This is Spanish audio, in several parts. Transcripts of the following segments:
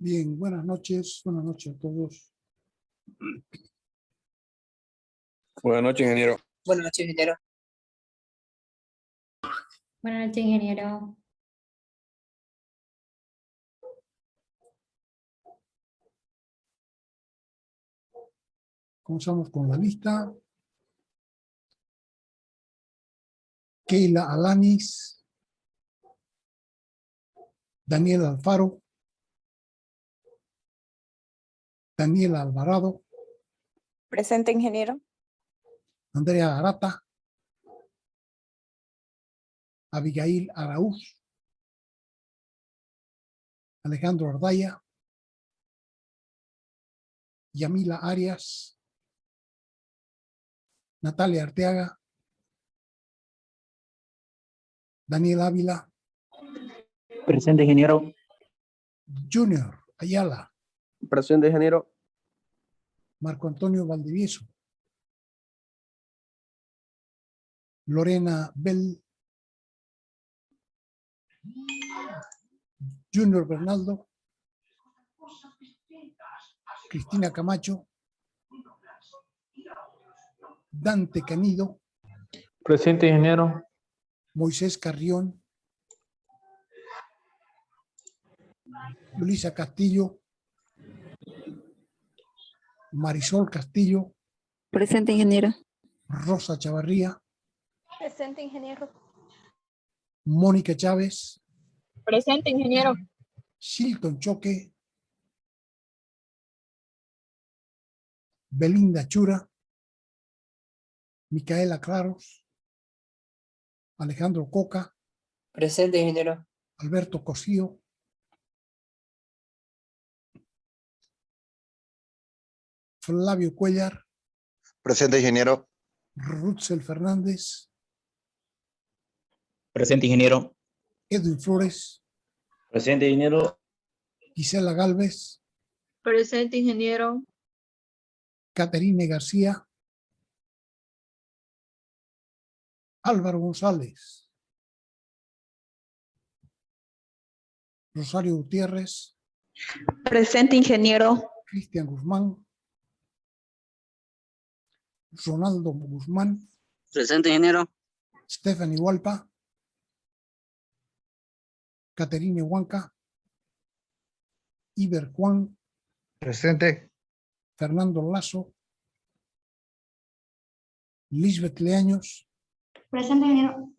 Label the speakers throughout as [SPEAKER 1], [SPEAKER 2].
[SPEAKER 1] Bien, buenas noches a todos.
[SPEAKER 2] Buenas noches, ingeniero.
[SPEAKER 3] Buenas noches, ingeniero.
[SPEAKER 4] Buenas noches, ingeniero.
[SPEAKER 1] Comenzamos con la lista. Keila Alanis, Daniel Alfaro, Daniela Alvarado,
[SPEAKER 5] Presente, ingeniero.
[SPEAKER 1] Andrea Arata, Abigail Araúz, Alejandro Ardaya, Yamila Arias, Natalia Arteaga, Daniel Ávila,
[SPEAKER 6] Presente, ingeniero.
[SPEAKER 1] Junior Ayala,
[SPEAKER 2] Presente, ingeniero.
[SPEAKER 1] Marco Antonio Valdivieso, Lorena Bell, Junior Bernaldo, Cristina Camacho, Dante Canido,
[SPEAKER 6] Presente, ingeniero.
[SPEAKER 1] Moisés Carrión, Luisa Castillo, Marisol Castillo,
[SPEAKER 5] Presente, ingeniero.
[SPEAKER 1] Rosa Chavarría,
[SPEAKER 5] Presente, ingeniero.
[SPEAKER 1] Mónica Chávez,
[SPEAKER 5] Presente, ingeniero.
[SPEAKER 1] Shilton Choque, Belinda Chura, Micaela Claros, Alejandro Coca,
[SPEAKER 3] Presente, ingeniero.
[SPEAKER 1] Alberto Cosío, Flavio Cuellar,
[SPEAKER 7] Presente, ingeniero.
[SPEAKER 1] Rutzel Fernández,
[SPEAKER 6] Presente, ingeniero.
[SPEAKER 1] Edwin Flores,
[SPEAKER 6] Presente, ingeniero.
[SPEAKER 1] Gisela Galvez,
[SPEAKER 5] Presente, ingeniero.
[SPEAKER 1] Caterine García, Álvaro González, Rosario Gutiérrez,
[SPEAKER 5] Presente, ingeniero.
[SPEAKER 1] Cristian Guzmán, Ronaldo Guzmán,
[SPEAKER 3] Presente, ingeniero.
[SPEAKER 1] Stephanie Hualpa, Caterine Huanca, Iber Juan,
[SPEAKER 7] Presente.
[SPEAKER 1] Fernando Lazo, Lisbeth Leaños,
[SPEAKER 4] Presente, ingeniero.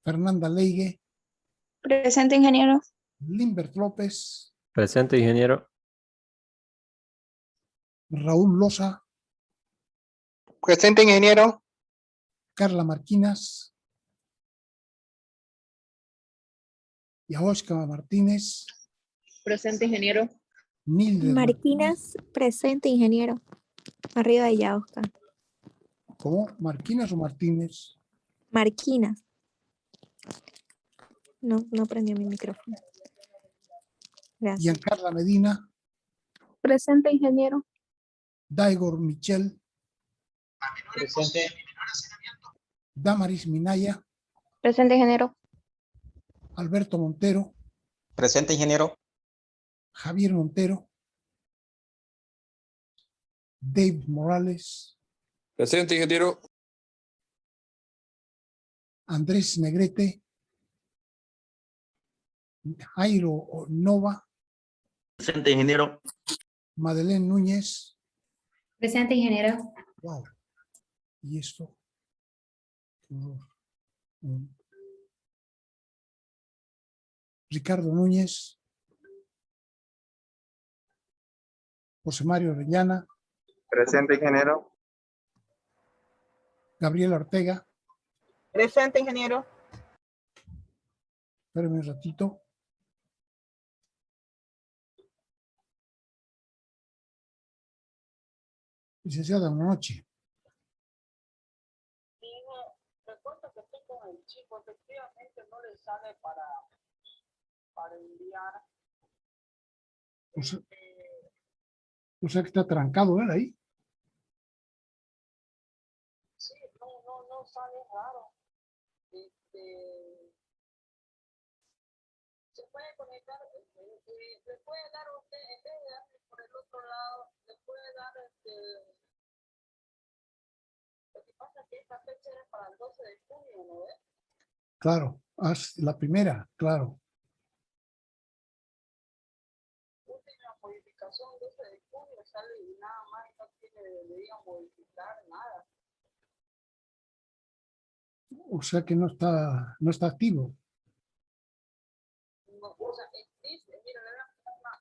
[SPEAKER 1] Fernanda Leigue,
[SPEAKER 5] Presente, ingeniero.
[SPEAKER 1] Limbert López,
[SPEAKER 2] Presente, ingeniero.
[SPEAKER 1] Raúl Loza,
[SPEAKER 7] Presente, ingeniero.
[SPEAKER 1] Carla Marquinas, Yahoshka Martínez,
[SPEAKER 5] Presente, ingeniero.
[SPEAKER 1] Mildred
[SPEAKER 8] Marquinas, presente, ingeniero. Arriba de Yaosca.
[SPEAKER 1] ¿Cómo? ¿Marquinas o Martínez?
[SPEAKER 8] Marquinas. No prendió mi micrófono. Gracias.
[SPEAKER 1] Giancarla Medina,
[SPEAKER 5] Presente, ingeniero.
[SPEAKER 1] Daigor Michel,
[SPEAKER 6] Presente.
[SPEAKER 1] Damaris Minaya,
[SPEAKER 5] Presente, ingeniero.
[SPEAKER 1] Alberto Montero,
[SPEAKER 7] Presente, ingeniero.
[SPEAKER 1] Javier Montero, Dave Morales,
[SPEAKER 2] Presente, ingeniero.
[SPEAKER 1] Andrés Negrete, Jairo Nova,
[SPEAKER 6] Presente, ingeniero.
[SPEAKER 1] Madeleine Núñez.
[SPEAKER 4] Presente, ingeniero.
[SPEAKER 1] Wow. ¿Y esto? Ricardo Núñez, José Mario Orellana,
[SPEAKER 7] Presente, ingeniero.
[SPEAKER 1] Gabriel Ortega.
[SPEAKER 5] Presente, ingeniero.
[SPEAKER 1] Espérame un ratito. Licenciada, buenas noches.
[SPEAKER 9] Recuerdo que estoy con el chico, efectivamente no le sale para enviar.
[SPEAKER 1] O sea que está trancado él ahí.
[SPEAKER 9] Sí, no sale raro. puede conectar, le puede dar a usted, en vez de darle por el otro lado, le puede dar lo que pasa es que esta fecha era para el 12 de junio, ¿no ves?
[SPEAKER 1] Claro, haz la primera, claro.
[SPEAKER 9] Última modificación 12 de junio sale y nada más no tiene, debería modificar nada.
[SPEAKER 1] O sea que no está activo.
[SPEAKER 9] No, o sea, existe, mira,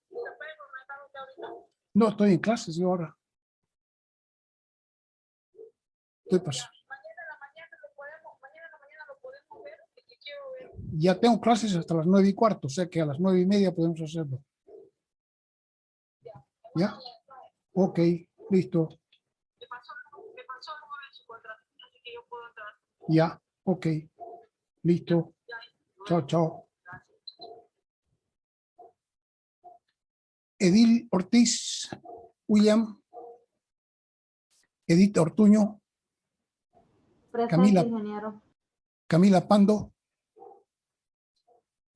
[SPEAKER 9] ¿se puede comentar usted ahorita?
[SPEAKER 1] No, estoy en clases yo ahora. Estoy pasando.
[SPEAKER 9] Mañana en la mañana lo podemos ver, que quiero ver.
[SPEAKER 1] Ya tengo clases hasta las 9:15, o sea que a las 9:30 podemos hacerlo. ¿Ya? Ok, listo.
[SPEAKER 9] Me pasó el número de su contrato, así que yo puedo entrar.
[SPEAKER 1] Ya, ok. Listo. Chao, chao. Edil Ortiz, William, Edith Ortuño, Camila, Camila Pando,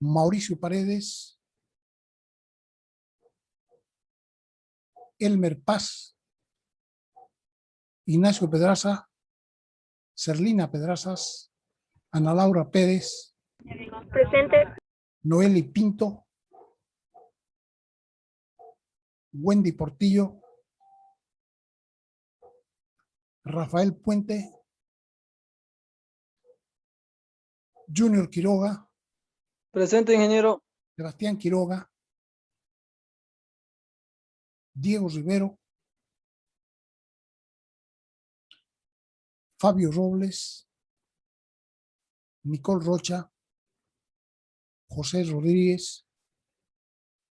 [SPEAKER 1] Mauricio Paredes, Elmer Paz, Ignacio Pedraza, Serlina Pedrazas, Ana Laura Pérez,
[SPEAKER 5] Presente.
[SPEAKER 1] Noeli Pinto, Wendy Portillo, Rafael Puente, Junior Quiroga,
[SPEAKER 2] Presente, ingeniero.
[SPEAKER 1] Sebastián Quiroga, Diego Rivero, Fabio Robles, Nicole Rocha, José Rodríguez,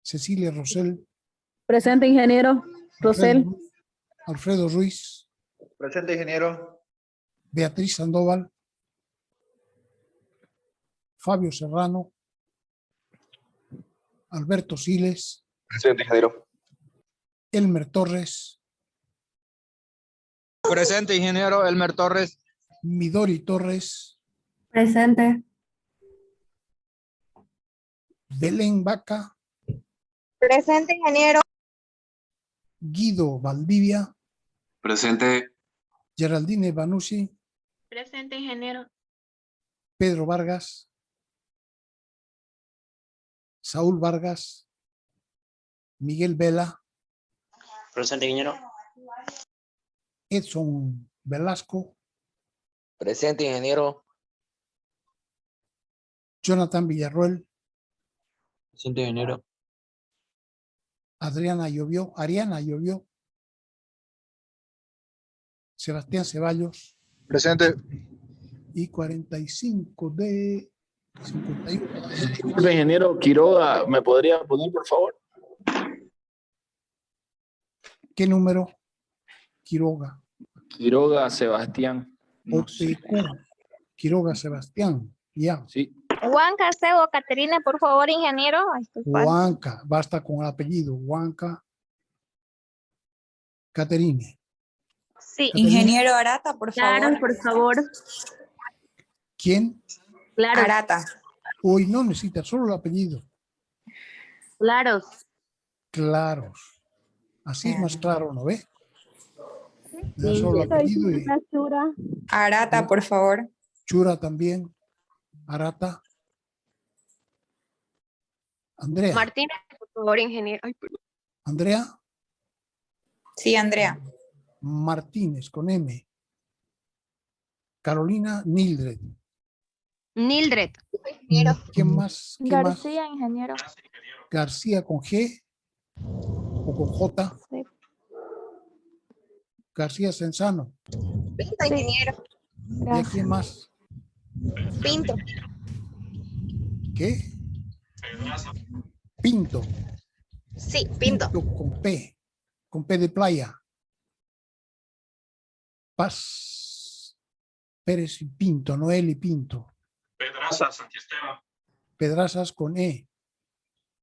[SPEAKER 1] Cecilia Rosell,
[SPEAKER 5] Presente, ingeniero. Rosel.
[SPEAKER 1] Alfredo Ruiz,
[SPEAKER 7] Presente, ingeniero.
[SPEAKER 1] Beatriz Sandoval, Fabio Serrano, Alberto Siles,
[SPEAKER 2] Presente, ingeniero.
[SPEAKER 1] Elmer Torres,
[SPEAKER 7] Presente, ingeniero. Elmer Torres.
[SPEAKER 1] Midori Torres,
[SPEAKER 4] Presente.
[SPEAKER 1] Belén Vaca,
[SPEAKER 5] Presente, ingeniero.
[SPEAKER 1] Guido Valdivia,
[SPEAKER 2] Presente.
[SPEAKER 1] Geraldine Banucci,
[SPEAKER 5] Presente, ingeniero.
[SPEAKER 1] Pedro Vargas, Saúl Vargas, Miguel Vela,
[SPEAKER 3] Presente, ingeniero.
[SPEAKER 1] Edson Velasco,
[SPEAKER 2] Presente, ingeniero.
[SPEAKER 1] Jonathan Villarroel,
[SPEAKER 6] Presente, ingeniero.
[SPEAKER 1] Ariana Llovió, Sebastián Ceballos
[SPEAKER 7] Presente.
[SPEAKER 1] y 45 de 51.
[SPEAKER 6] Ingeniero Quiroga, ¿me podría poner, por favor?
[SPEAKER 1] ¿Qué número? Quiroga.
[SPEAKER 6] Quiroga Sebastián. No sé.
[SPEAKER 1] OPQ. Quiroga Sebastián. Ya.
[SPEAKER 6] Sí.
[SPEAKER 5] Juan Casego, Caterina, por favor, ingeniero.
[SPEAKER 1] Huanca. Basta con el apellido. Huanca. Caterine.
[SPEAKER 5] Sí.
[SPEAKER 4] Ingeniero Arata, por
[SPEAKER 5] Claro,
[SPEAKER 4] favor.
[SPEAKER 5] por favor.
[SPEAKER 1] ¿Quién?
[SPEAKER 5] Claro,
[SPEAKER 4] Arata.
[SPEAKER 1] Hoy no necesita solo el apellido.
[SPEAKER 5] claro.
[SPEAKER 1] Claros. Así es más claro, ¿no ve? Da
[SPEAKER 5] Sí.
[SPEAKER 1] solo el apellido y
[SPEAKER 4] Arata, por favor.
[SPEAKER 1] Chura también. Arata. Andrea.
[SPEAKER 5] Martínez, por favor, ingeniero. Ay, perdón.
[SPEAKER 1] Andrea
[SPEAKER 4] Sí, Andrea.
[SPEAKER 1] Martínez con M. Carolina Nildred.
[SPEAKER 5] Nildred.
[SPEAKER 1] ¿Quién más? ¿Quién más?
[SPEAKER 5] Ingeniero.
[SPEAKER 1] García con G o con J.
[SPEAKER 5] Sí.
[SPEAKER 1] García Senzano.
[SPEAKER 5] Pinto, ingeniero.
[SPEAKER 1] ¿Y a quién más?
[SPEAKER 5] Pinto.
[SPEAKER 1] ¿Qué? Pinto.
[SPEAKER 5] Sí, Pinto.
[SPEAKER 1] Con P. Con P de playa. Paz. Pérez y Pinto. Noel y Pinto.
[SPEAKER 6] Pedraza, Santiesteban.
[SPEAKER 1] Pedrazas con E.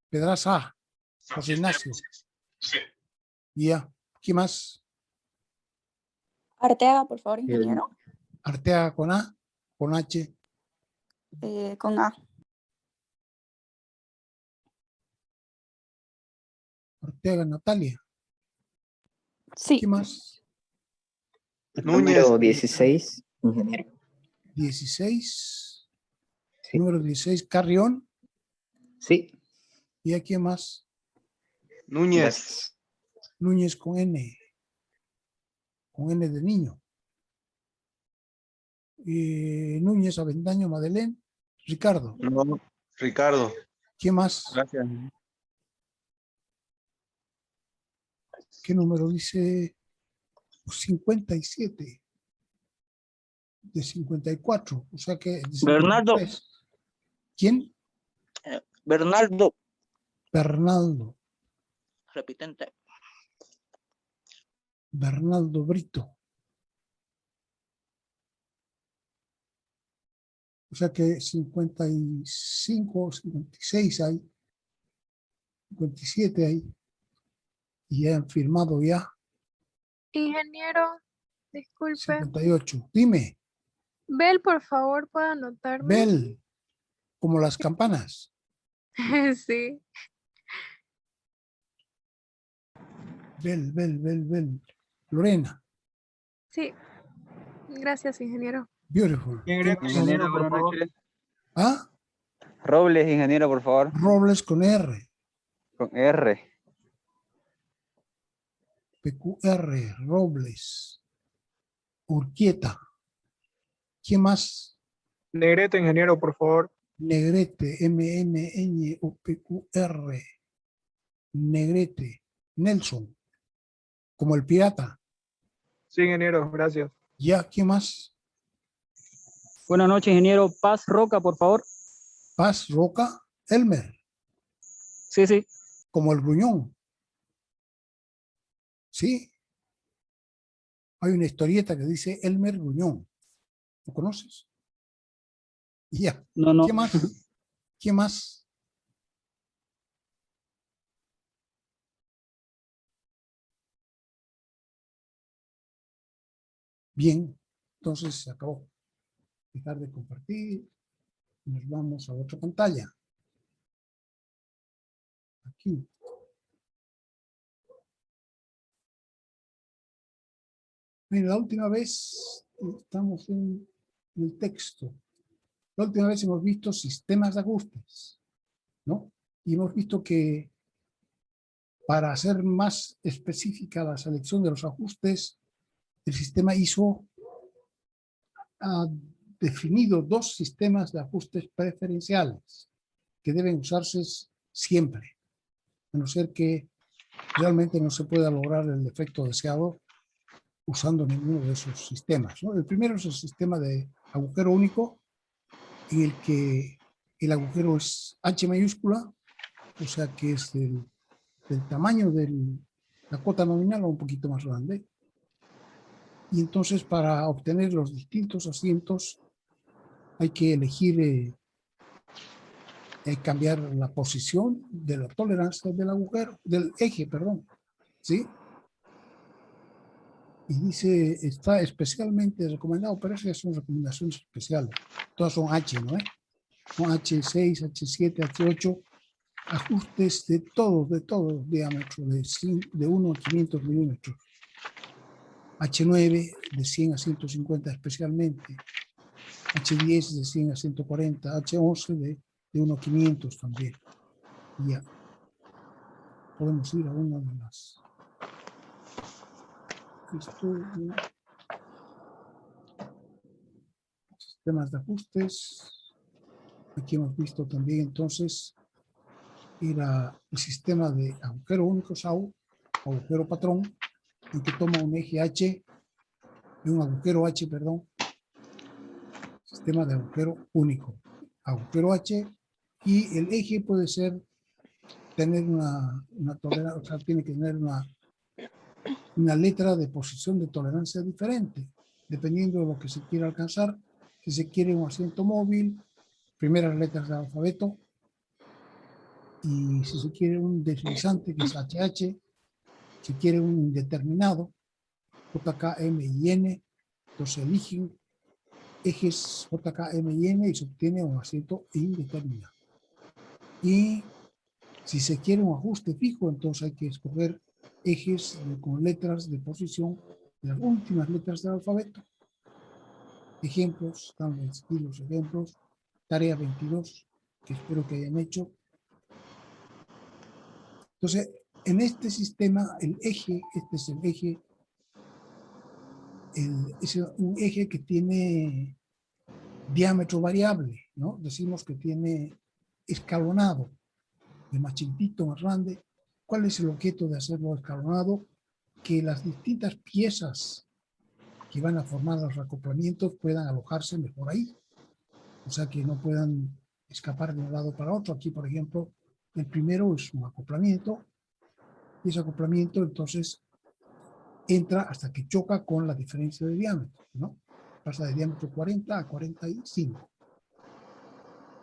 [SPEAKER 1] Pedraza. José Ignacio.
[SPEAKER 6] Sí.
[SPEAKER 1] Ya. ¿Quién más?
[SPEAKER 4] Arteaga, por favor, ingeniero.
[SPEAKER 1] Arteaga con A. Con H.
[SPEAKER 4] Con A.
[SPEAKER 1] Ortega Natalia.
[SPEAKER 8] Sí.
[SPEAKER 1] ¿Qué más?
[SPEAKER 3] Número 16, ingeniero.
[SPEAKER 1] 16.
[SPEAKER 3] Sí.
[SPEAKER 1] Número 16, Carrión.
[SPEAKER 3] Sí.
[SPEAKER 1] ¿Y a quién más?
[SPEAKER 7] Núñez.
[SPEAKER 3] Gracias.
[SPEAKER 1] Núñez con N. Con N de niño. Núñez, Avendaño, Madeleine. Ricardo.
[SPEAKER 7] No, Ricardo.
[SPEAKER 1] ¿Quién más?
[SPEAKER 7] Gracias.
[SPEAKER 1] ¿Qué número dice? 57. De 54. O sea que... de
[SPEAKER 3] Bernardo.
[SPEAKER 1] 53. ¿Quién?
[SPEAKER 3] Bernardo.
[SPEAKER 1] Bernaldo.
[SPEAKER 3] Repitente.
[SPEAKER 1] Bernaldo Brito. O sea que 55, 56 hay. 57 hay. Y ya han firmado ya.
[SPEAKER 10] Ingeniero, disculpe.
[SPEAKER 1] 58. Dime,
[SPEAKER 10] Bel, por favor, ¿puede anotarme?
[SPEAKER 1] Bel, como las campanas.
[SPEAKER 10] Sí.
[SPEAKER 1] Bel. Lorena,
[SPEAKER 10] Sí. Gracias, ingeniero.
[SPEAKER 1] beautiful.
[SPEAKER 7] Ingeniero, buenas noches.
[SPEAKER 1] ¿Ah?
[SPEAKER 7] Robles, ingeniero, por favor.
[SPEAKER 1] Robles con R.
[SPEAKER 7] Con R.
[SPEAKER 1] PQR, Robles. Urquieta. ¿Quién más?
[SPEAKER 9] Negrete, ingeniero, por favor.
[SPEAKER 1] Negrete, MNNOPQR. Negrete. Nelson. Como el pirata.
[SPEAKER 9] Sí, ingeniero, gracias.
[SPEAKER 1] ¿Ya? ¿Quién más?
[SPEAKER 3] Buenas noches, ingeniero. Paz Roca, por favor.
[SPEAKER 1] Paz, Roca, Elmer.
[SPEAKER 3] Sí, sí.
[SPEAKER 1] Como el gruñón. ¿Sí? Hay una historieta que dice Elmer Gruñón. ¿Lo conoces? Ya.
[SPEAKER 3] No.
[SPEAKER 1] ¿Qué más? ¿Qué más? Bien. Entonces se acabó. Dejar de compartir. Nos vamos a otra pantalla. Aquí. Mira, la última vez estamos en el texto. La última vez hemos visto sistemas de ajustes, ¿no? Y hemos visto que para hacer más específica la selección de los ajustes, el sistema ha definido dos sistemas de ajustes preferenciales que deben usarse siempre, a no ser que realmente no se pueda lograr el efecto deseado usando ninguno de esos sistemas, ¿no? El primero es el sistema de agujero único, en el que el agujero es H mayúscula, o sea que es del tamaño de la cuota nominal o un poquito más grande. Y entonces para obtener los distintos asientos hay que elegir, cambiar la posición de la tolerancia del agujero, del eje, perdón, ¿sí? Y dice, está especialmente recomendado, pero esas son recomendaciones especiales. Todas son H, ¿no? Son H6, H7, H8, ajustes de todos diámetros, de 1 a 500 milímetros. H9 de 100 a 150 especialmente. H10 de 100 a 140. H11 de 1 a 500 también. Y ya. Podemos ir a una de las... Sistemas de ajustes. Aquí hemos visto también entonces era el sistema de agujero único SAU, agujero patrón, en que toma un eje H y un agujero H, perdón, sistema de agujero único, agujero H, y el eje puede tener una tolerancia, o sea, tiene que tener una letra de posición de tolerancia diferente, dependiendo de lo que se quiera alcanzar. Si se quiere un asiento móvil, primeras letras del alfabeto, y si se quiere un deslizante, que es HH, si quiere un indeterminado, JK, M y N, entonces eligen ejes JK, M y N y se obtiene un asiento indeterminado. Y Si se quiere un ajuste fijo, entonces hay que escoger ejes con letras de posición de las últimas letras del alfabeto. Ejemplos, están aquí los ejemplos. Tarea 22, que espero que hayan hecho. Entonces, en este sistema, el eje, este es el eje, es un eje que tiene diámetro variable, ¿no? Decimos que tiene escalonado, de más chiquitito, más grande. ¿Cuál es el objeto de hacerlo escalonado? Que las distintas piezas que van a formar los acoplamientos puedan alojarse mejor ahí. O sea, que no puedan escapar de un lado para otro. Aquí, por ejemplo, el primero es un acoplamiento. Y ese acoplamiento, entonces, entra hasta que choca con la diferencia de diámetro, ¿no? Pasa de diámetro 40 a 45.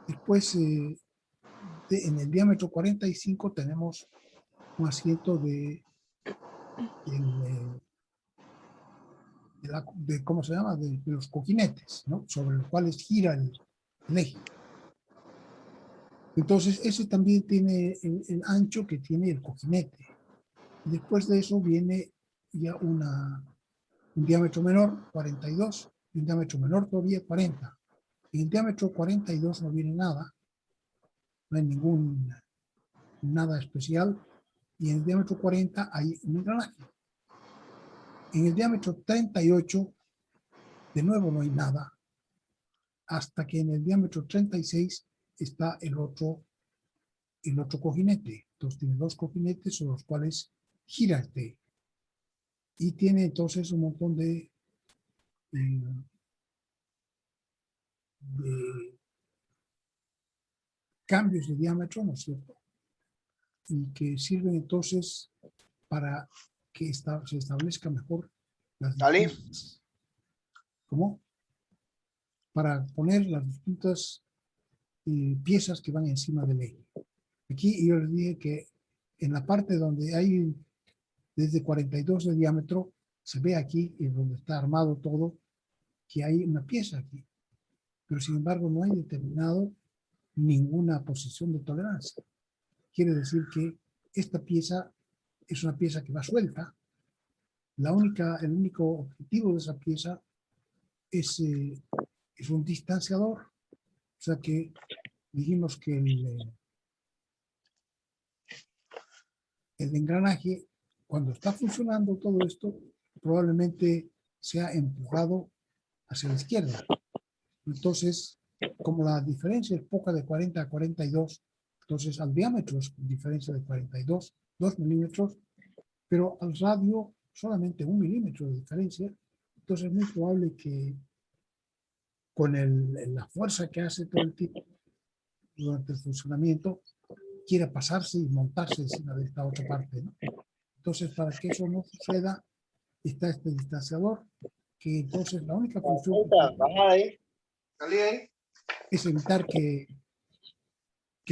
[SPEAKER 1] Después, en el diámetro 45 tenemos un asiento ¿cómo se llama? De los cojinetes, ¿no? Sobre los cuales gira el eje. Entonces, ese también tiene el ancho que tiene el cojinete. Después de eso viene ya un diámetro menor, 42, y un diámetro menor todavía, 40. En el diámetro 42 no viene nada, no hay nada especial, y en el diámetro 40 hay un engranaje. En el diámetro 38, de nuevo no hay nada, hasta que en el diámetro 36 está el otro cojinete. Entonces tiene dos cojinetes sobre los cuales gira este. Y tiene entonces un montón de cambios de diámetro, ¿no es cierto? Y que sirven entonces para que se establezca mejor las distintas, ¿cómo? Para poner las distintas piezas que van encima del eje. Aquí yo les dije que en la parte donde hay desde 42 de diámetro, se ve aquí, en donde está armado todo, que hay una pieza aquí. Pero sin embargo no hay determinado ninguna posición de tolerancia. Quiere decir que esta pieza es una pieza que va suelta. El único objetivo de esa pieza es un distanciador. O sea que dijimos que el engranaje, cuando está funcionando todo esto, probablemente sea empujado hacia la izquierda. Entonces, como la diferencia es poca de 40 a 42, entonces al diámetro es diferencia de 42, 2 milímetros, pero al radio solamente 1 milímetro de diferencia. Entonces es muy probable que con la fuerza que hace todo el tiempo durante el funcionamiento, quiera pasarse y montarse encima de esta otra parte, ¿no? Entonces, para que eso no suceda, está este distanciador, que entonces la única función es evitar que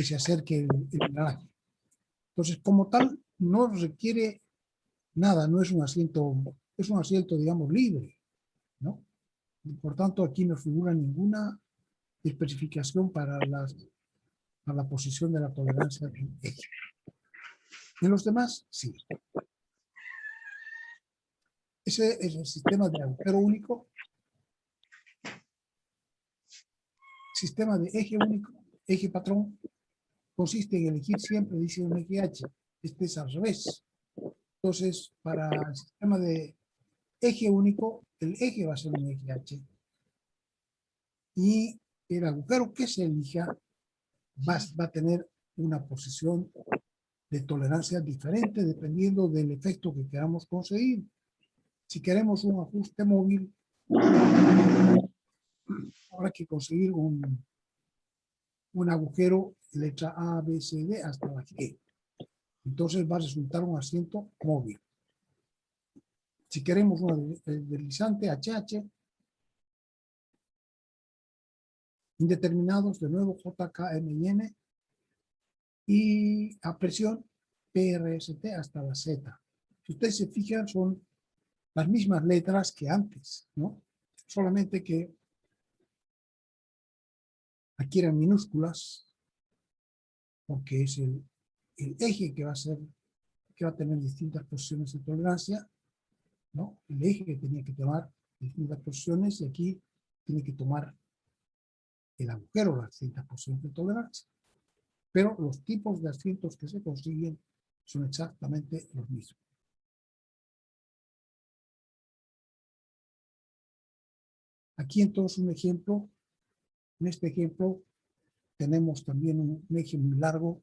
[SPEAKER 1] se acerque el engranaje. Entonces, como tal, no requiere nada, no es un asiento, digamos, libre, ¿no? Y por tanto, aquí no figura ninguna especificación para la posición de la tolerancia del eje. En los demás, sí. Ese es el sistema de agujero único. Sistema de eje único, eje patrón, consiste en elegir siempre, dice un eje H. Este es al revés. Entonces, para el sistema de eje único, el eje va a ser un eje H. Y el agujero que se elija va a tener una posición de tolerancia diferente dependiendo del efecto que queramos conseguir. Si queremos un ajuste móvil, habrá que conseguir un agujero letra A, B, C, D hasta la G. Entonces va a resultar un asiento móvil. Si queremos una deslizante HH, indeterminados, de nuevo J, K, M y N, y a presión PRST hasta la Z. Si ustedes se fijan, son las mismas letras que antes, ¿no? Solamente que aquí eran minúsculas, porque es el eje que va a tener distintas posiciones de tolerancia, ¿no? El eje tenía que tomar distintas posiciones y aquí tiene que tomar el agujero las distintas posiciones de tolerancia. Pero los tipos de asientos que se consiguen son exactamente los mismos. Aquí entonces un ejemplo. En este ejemplo tenemos también un eje muy largo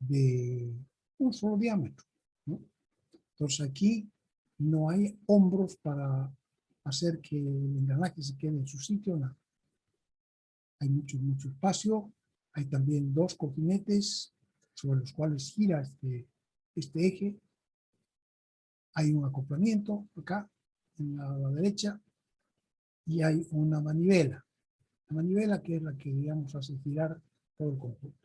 [SPEAKER 1] de un solo diámetro, ¿no? Entonces aquí no hay hombros para hacer que el engranaje se quede en su sitio, no. Hay mucho espacio. Hay también dos cojinetes sobre los cuales gira este eje. Hay un acoplamiento acá en la derecha y hay una manivela. La manivela que es la que, digamos, hace girar todo el conjunto.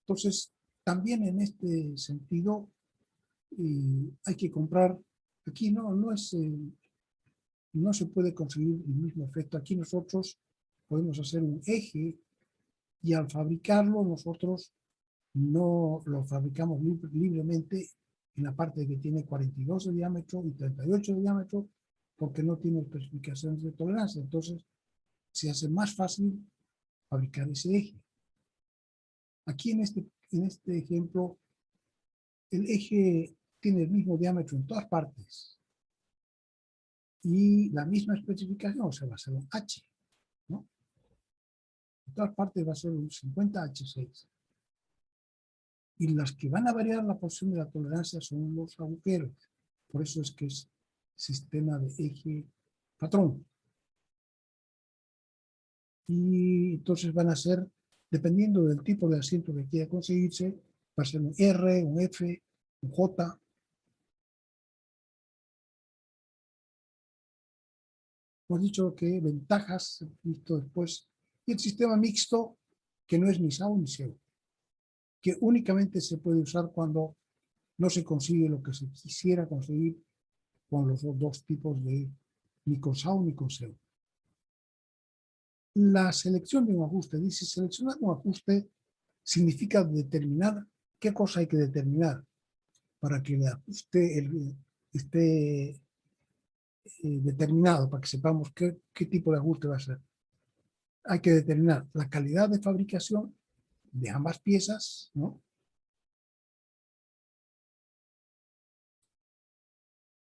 [SPEAKER 1] Entonces, también en este sentido, hay que comprar, aquí no se puede conseguir el mismo efecto. Aquí nosotros podemos hacer un eje y al fabricarlo nosotros no lo fabricamos libremente en la parte que tiene 42 de diámetro y 38 de diámetro porque no tiene especificaciones de tolerancia. Entonces se hace más fácil fabricar ese eje. Aquí en este ejemplo el eje tiene el mismo diámetro en todas partes y la misma especificación, o sea, va a ser un H, ¿no? En todas partes va a ser un 50H6. Y las que van a variar la posición de la tolerancia son los agujeros. Por eso es que es sistema de eje patrón. Y entonces van a ser, dependiendo del tipo de asiento que quiera conseguirse, va a ser un R, un F, un J. Hemos dicho que ventajas, visto después, y el sistema mixto, que no es ni SAO ni SEO, que únicamente se puede usar cuando no se consigue lo que se quisiera conseguir con los dos tipos de ni con SAO ni con SEO. La selección de un ajuste, dice seleccionar un ajuste significa determinar qué cosa hay que determinar para que el ajuste esté determinado, para que sepamos qué tipo de ajuste va a ser. Hay que determinar la calidad de fabricación de ambas piezas, ¿no?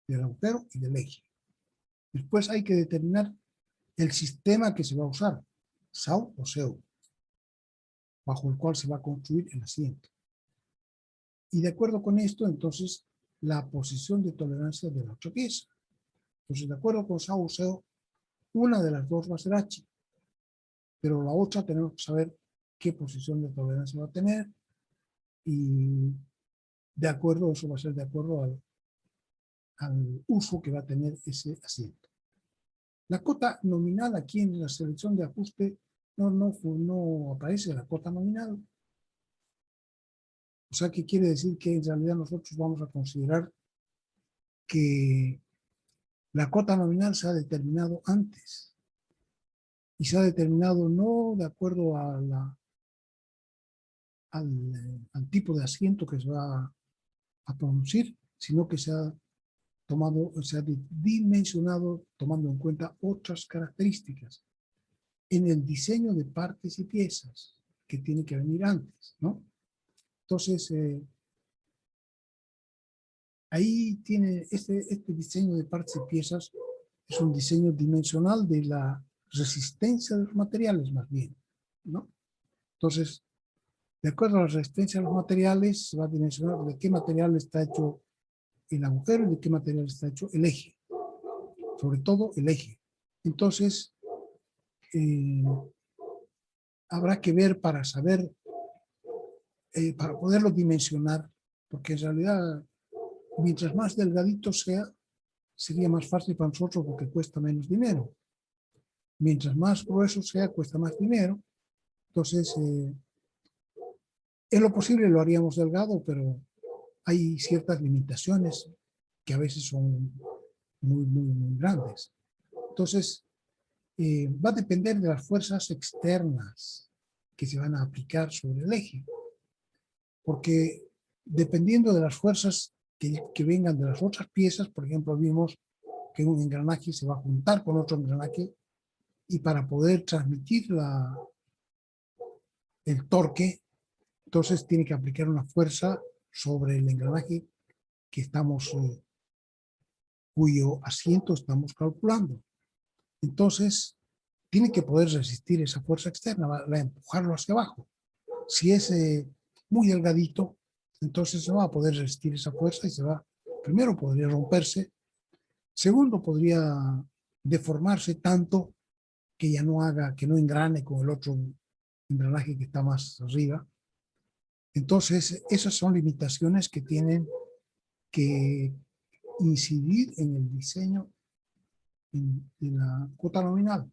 [SPEAKER 1] Del agujero y del eje. Después hay que determinar el sistema que se va a usar, SAO o SEO, bajo el cual se va a construir el asiento. Y de acuerdo con esto, entonces, la posición de tolerancia de la otra pieza. Entonces, de acuerdo con SAO o SEO, una de las dos va a ser H, pero la otra tenemos que saber qué posición de tolerancia va a tener y de acuerdo, eso va a ser de acuerdo al uso que va a tener ese asiento. La cota nominal aquí en la selección de ajuste no aparece la cota nominal. O sea, que quiere decir que en realidad nosotros vamos a considerar que la cota nominal se ha determinado antes. Y se ha determinado no de acuerdo a al tipo de asiento que se va a producir, sino que se ha dimensionado tomando en cuenta otras características en el diseño de partes y piezas que tiene que venir antes, ¿no? Entonces, ahí tiene este diseño de partes y piezas, es un diseño dimensional de la resistencia de los materiales más bien, ¿no? Entonces, de acuerdo a la resistencia de los materiales, se va a dimensionar de qué material está hecho el agujero y de qué material está hecho el eje. Sobre todo el eje. Entonces, habrá que ver para saber, para poderlo dimensionar, porque en realidad, mientras más delgadito sea, sería más fácil para nosotros porque cuesta menos dinero. Mientras más grueso sea, cuesta más dinero. Entonces, en lo posible lo haríamos delgado, pero hay ciertas limitaciones que a veces son muy grandes. Entonces, va a depender de las fuerzas externas que se van a aplicar sobre el eje. Porque dependiendo de las fuerzas que vengan de las otras piezas, por ejemplo, vimos que un engranaje se va a juntar con otro engranaje y para poder transmitir el torque, entonces tiene que aplicar una fuerza sobre el engranaje que estamos, cuyo asiento estamos calculando. Entonces, tiene que poder resistir esa fuerza externa, va a empujarlo hacia abajo. Si es muy delgadito, entonces no va a poder resistir esa fuerza y primero podría romperse, segundo podría deformarse tanto que ya que no engrane con el otro engranaje que está más arriba. Entonces, esas son limitaciones que tienen que incidir en el diseño de la cuota nominal.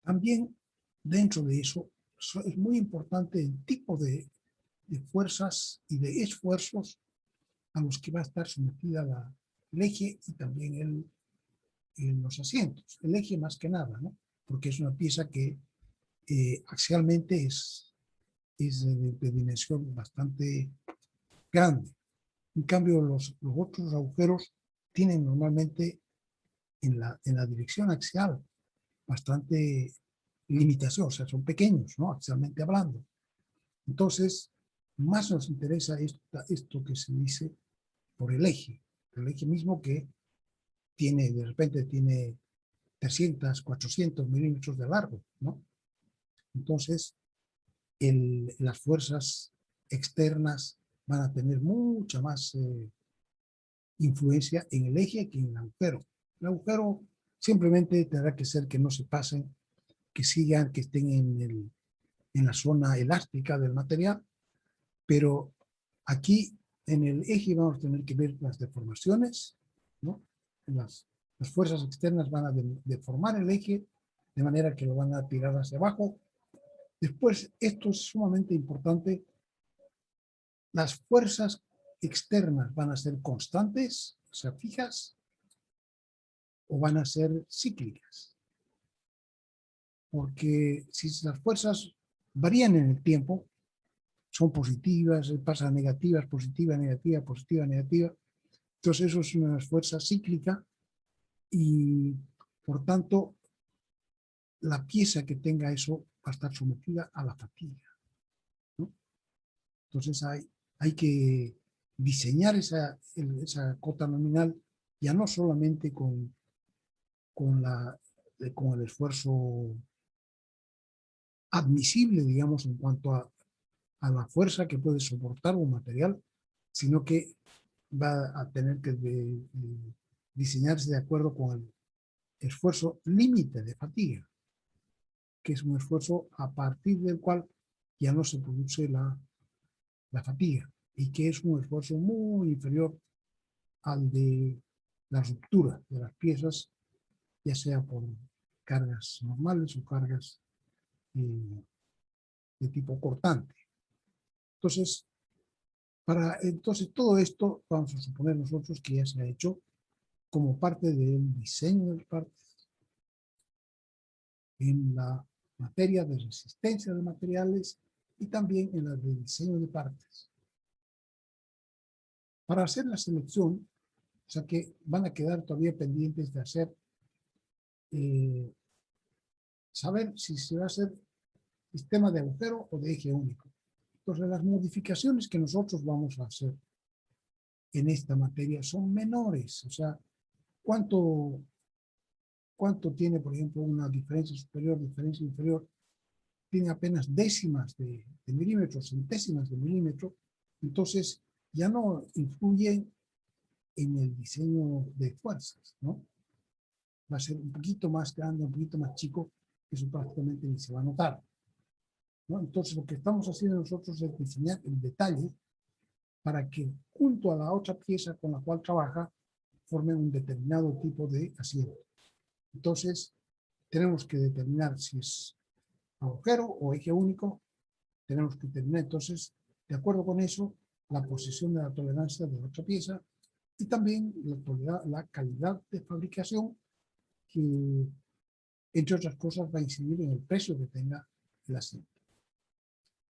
[SPEAKER 1] También dentro de eso es muy importante el tipo de fuerzas y de esfuerzos a los que va a estar sometida el eje y también los asientos. El eje más que nada, ¿no? Porque es una pieza que axialmente es de dimensión bastante grande. En cambio, los otros agujeros tienen normalmente en la dirección axial bastante limitación, o sea, son pequeños, ¿no? Axialmente hablando. Entonces, más nos interesa esto que se dice por el eje mismo que de repente tiene 300, 400 milímetros de largo, ¿no? Entonces, las fuerzas externas van a tener mucha más influencia en el eje que en el agujero. El agujero simplemente tendrá que ser que no se pasen, que sigan, que estén en la zona elástica del material, pero aquí en el eje vamos a tener que ver las deformaciones, ¿no? Las fuerzas externas van a deformar el eje de manera que lo van a tirar hacia abajo. Después, esto es sumamente importante, las fuerzas externas van a ser constantes, o sea, fijas, o van a ser cíclicas. Porque si las fuerzas varían en el tiempo, son positivas, pasan negativas, positiva, negativa, positiva, negativa, entonces eso es una fuerza cíclica y por tanto la pieza que tenga eso va a estar sometida a la fatiga, ¿no? Entonces hay que diseñar esa cota nominal ya no solamente con el esfuerzo admisible, digamos, en cuanto a la fuerza que puede soportar un material, sino que va a tener que diseñarse de acuerdo con el esfuerzo límite de fatiga, que es un esfuerzo a partir del cual ya no se produce la fatiga, y que es un esfuerzo muy inferior al de la ruptura de las piezas, ya sea por cargas normales o cargas de tipo cortante. Entonces, todo esto vamos a suponer nosotros que ya se ha hecho como parte del diseño de partes en la materia de resistencia de materiales y también en la de diseño de partes. Para hacer la selección, o sea que van a quedar todavía pendientes de hacer, saber si se va a hacer sistema de agujero o de eje único. Entonces, las modificaciones que nosotros vamos a hacer en esta materia son menores. O sea, ¿cuánto tiene, por ejemplo, una diferencia superior, diferencia inferior? Tiene apenas décimas de milímetro, centésimas de milímetro. Entonces, ya no influyen en el diseño de fuerzas, ¿no? Va a ser un poquito más grande, un poquito más chico, eso prácticamente ni se va a notar, ¿no? Entonces, lo que estamos haciendo nosotros es diseñar el detalle para que junto a la otra pieza con la cual trabaja forme un determinado tipo de asiento. Entonces, tenemos que determinar si es agujero o eje único. Tenemos que determinar entonces, de acuerdo con eso, la posición de la tolerancia de la otra pieza y también la calidad de fabricación que, entre otras cosas, va a incidir en el precio que tenga el asiento.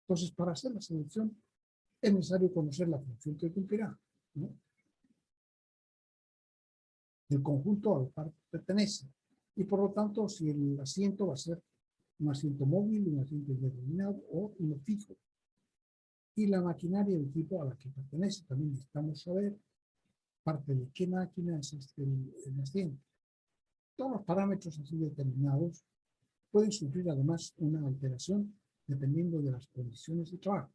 [SPEAKER 1] Entonces, para hacer la selección, es necesario conocer la función que cumplirá, ¿no?, del conjunto al cual pertenece. Y por lo tanto, si el asiento va a ser un asiento móvil, un asiento indeterminado o uno fijo. Y la maquinaria del tipo a la que pertenece. También necesitamos saber parte de qué máquina es el asiento. Todos los parámetros así determinados pueden sufrir además una alteración dependiendo de las condiciones de trabajo.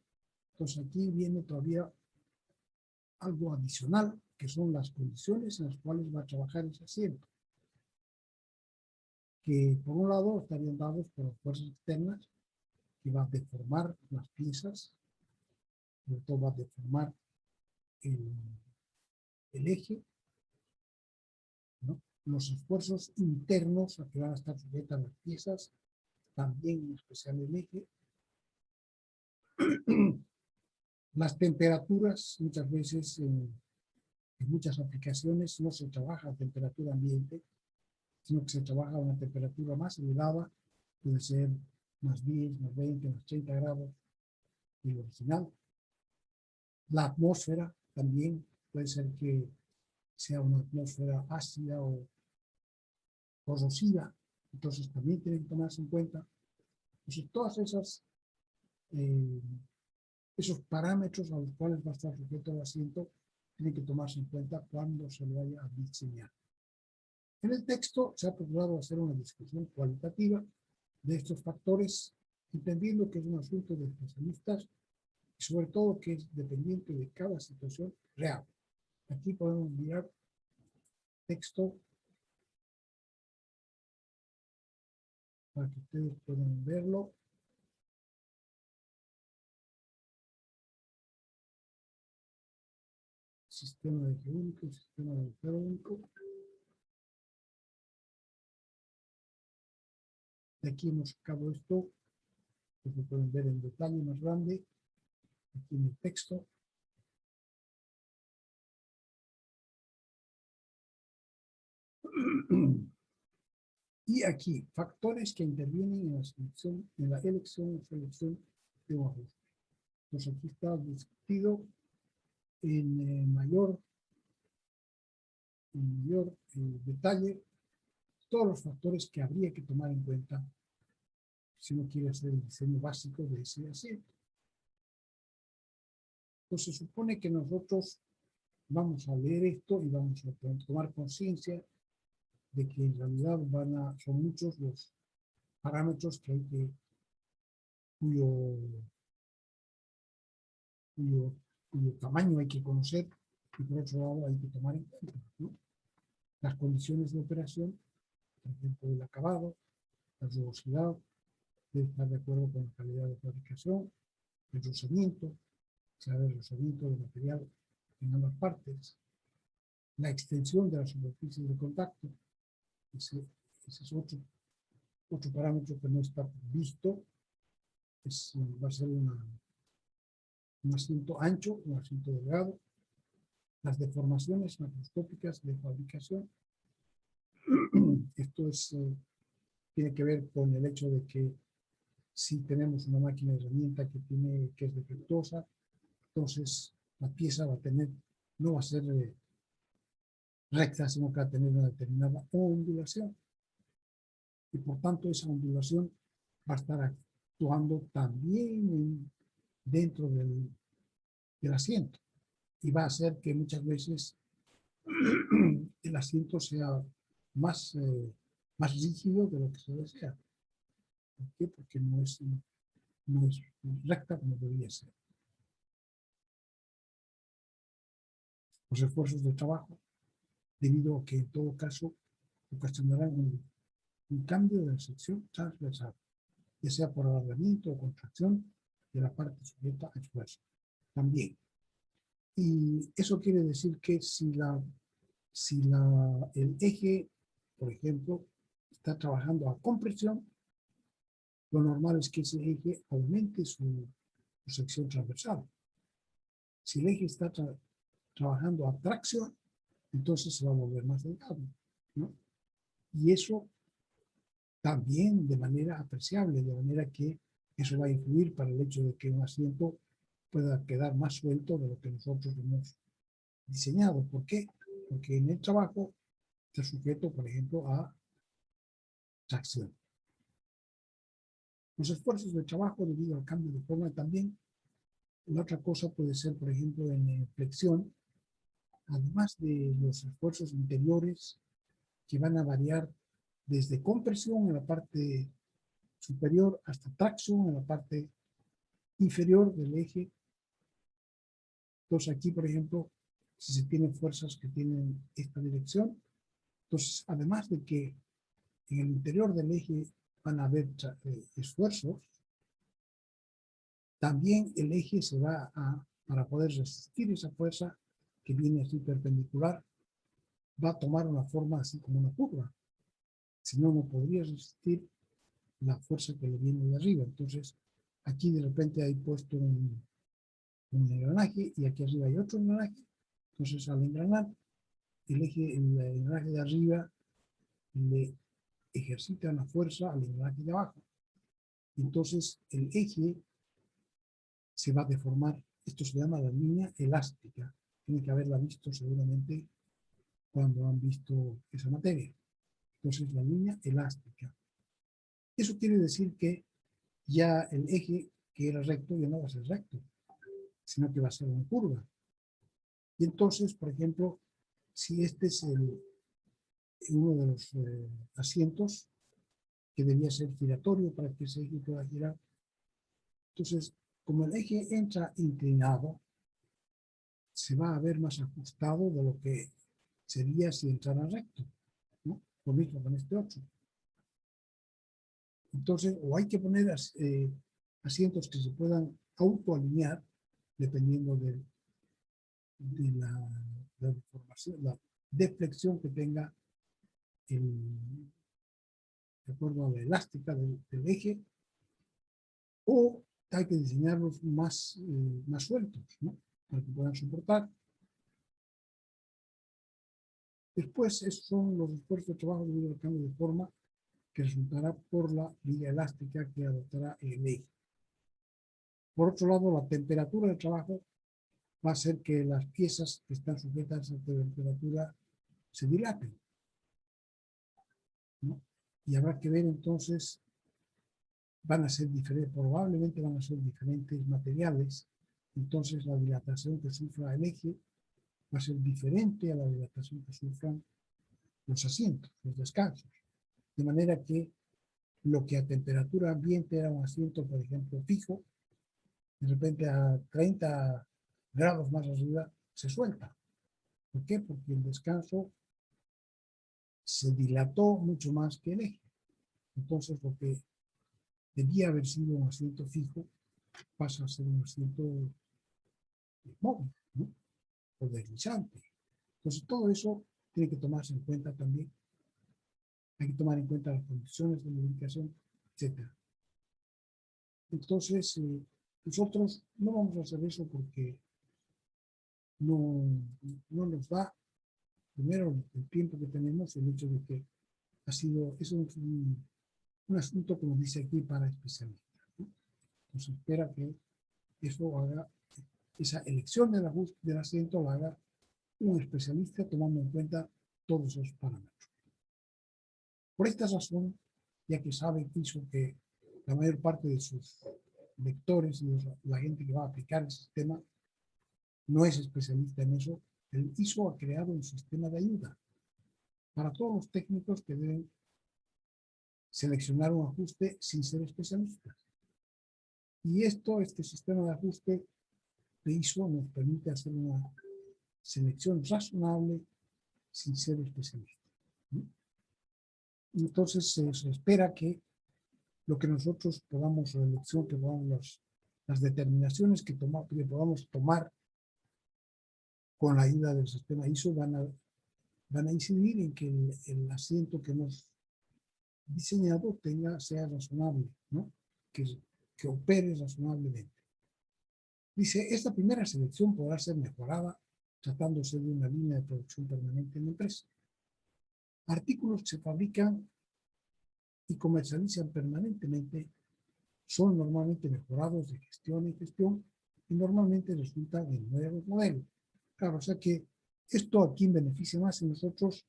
[SPEAKER 1] Entonces aquí viene todavía algo adicional, que son las condiciones en las cuales va a trabajar ese asiento, que por un lado estarían dados por las fuerzas externas, que va a deformar las piezas, sobre todo va a deformar el eje, ¿no? Los esfuerzos internos a que van a estar sujetas las piezas, también en especial el eje. Las temperaturas, muchas veces en muchas aplicaciones no se trabaja a temperatura ambiente, sino que se trabaja a una temperatura más elevada, puede ser más 10, más 20, más 30 grados de lo original. La atmósfera también puede ser que sea una atmósfera ácida o corrosiva, entonces también tienen que tomarse en cuenta. Entonces, todas esos parámetros a los cuales va a estar sujeto el asiento tienen que tomarse en cuenta cuando se lo vaya a diseñar. En el texto se ha procurado hacer una discusión cualitativa de estos factores, entendiendo que es un asunto de especialistas y sobre todo que es dependiente de cada situación real. Aquí podemos mirar texto para que ustedes puedan verlo. Sistema de eje único, sistema de agujero único. De aquí hemos sacado esto, que se pueden ver en detalle más grande, aquí en el texto. Y aquí, factores que intervienen en la selección, en la elección o selección de un ajuste. Entonces aquí está discutido en mayor detalle todos los factores que habría que tomar en cuenta si uno quiere hacer el diseño básico de ese asiento. Entonces se supone que nosotros vamos a leer esto y vamos a tomar conciencia de que en realidad son muchos los parámetros que hay que, cuyo tamaño hay que conocer y por otro lado hay que tomar en cuenta, ¿no? Las condiciones de operación, por ejemplo, el acabado, la rugosidad, debe estar de acuerdo con la calidad de fabricación, el rozamiento, saber el rozamiento del material en ambas partes, la extensión de la superficie de contacto, ese es otro parámetro que no está visto, va a ser un asiento ancho, un asiento delgado, las deformaciones macroscópicas de fabricación. Esto tiene que ver con el hecho de que si tenemos una máquina de herramienta que es defectuosa, entonces la pieza no va a ser recta, sino que va a tener una determinada ondulación. Y por tanto esa ondulación va a estar actuando también dentro del asiento. Y va a hacer que muchas veces el asiento sea más rígido de lo que se desea. ¿Por qué? Porque no es recta como debería ser. Los esfuerzos de trabajo, debido a que en todo caso ocasionarán un cambio de la sección transversal, ya sea por alargamiento o contracción de la parte sujeta a esfuerzo. También. Y eso quiere decir que si el eje, por ejemplo, está trabajando a compresión, lo normal es que ese eje aumente su sección transversal. Si el eje está trabajando a tracción, entonces se va a volver más delgado, ¿no? Y eso también de manera apreciable, de manera que eso va a influir para el hecho de que un asiento pueda quedar más suelto de lo que nosotros hemos diseñado. ¿Por qué? Porque en el trabajo está sujeto, por ejemplo, a tracción. Los esfuerzos de trabajo debido al cambio de forma también. La otra cosa puede ser, por ejemplo, en flexión, además de los esfuerzos interiores que van a variar desde compresión en la parte superior hasta tracción en la parte inferior del eje. Entonces aquí, por ejemplo, si se tienen fuerzas que tienen esta dirección, entonces además de que en el interior del eje van a haber esfuerzos, también el eje se va a, para poder resistir esa fuerza que viene así perpendicular, va a tomar una forma así como una curva. Si no, no podría resistir la fuerza que le viene de arriba. Entonces, aquí de repente hay puesto un engranaje y aquí arriba hay otro engranaje. Entonces, al engranar, el engranaje de arriba le ejercita una fuerza al engranaje de abajo. Entonces, el eje se va a deformar. Esto se llama la línea elástica. Tienen que haberla visto seguramente cuando han visto esa materia. Entonces, la línea elástica. Eso quiere decir que ya el eje que era recto ya no va a ser recto, sino que va a ser una curva. Y entonces, por ejemplo, si este es uno de los asientos que debía ser giratorio para que ese eje pueda girar, entonces, como el eje entra inclinado, se va a ver más ajustado de lo que sería si entrara recto, ¿no? Lo mismo con este otro. Entonces, o hay que poner asientos que se puedan autoalinear dependiendo de la deformación, la deflexión que tenga de acuerdo a la elástica del eje, o hay que diseñarlos más sueltos, ¿no? Para que puedan soportar. Después, esos son los esfuerzos de trabajo debido al cambio de forma que resultará por la liga elástica que adoptará el eje. Por otro lado, la temperatura de trabajo va a hacer que las piezas que están sujetas a temperatura se dilaten, ¿no? Y habrá que ver entonces, van a ser diferentes, probablemente van a ser diferentes materiales, entonces la dilatación que sufra el eje va a ser diferente a la dilatación que sufran los asientos, los descansos. De manera que lo que a temperatura ambiente era un asiento, por ejemplo, fijo, de repente a 30 grados más arriba se suelta. ¿Por qué? Porque el descanso se dilató mucho más que el eje. Entonces lo que debía haber sido un asiento fijo pasa a ser un asiento móvil, ¿no? O deslizante. Entonces todo eso tiene que tomarse en cuenta también. Hay que tomar en cuenta las condiciones de lubricación, etc. Entonces, nosotros no vamos a hacer eso porque no nos da, primero, el tiempo que tenemos, el hecho de que es un asunto, como dice aquí, para especialistas, ¿no? Nos espera que eso haga, esa elección del asiento la haga un especialista tomando en cuenta todos esos parámetros. Por esta razón, ya que sabe que la mayor parte de sus lectores y la gente que va a aplicar el sistema no es especialista en eso, el ISO ha creado un sistema de ayuda para todos los técnicos que deben seleccionar un ajuste sin ser especialistas. Y este sistema de ajuste de ISO nos permite hacer una selección razonable sin ser especialista, ¿no? Entonces se espera que lo que nosotros podamos, la elección que podamos, las determinaciones que podamos tomar con la ayuda del sistema ISO van a incidir en que el asiento que hemos diseñado sea razonable, ¿no? Que opere razonablemente. Dice, esta primera selección podrá ser mejorada tratándose de una línea de producción permanente en la empresa. Artículos que se fabrican y comercializan permanentemente son normalmente mejorados de gestión en gestión y normalmente resultan en nuevos modelos. Claro, o sea que esto a quién beneficia más en nosotros.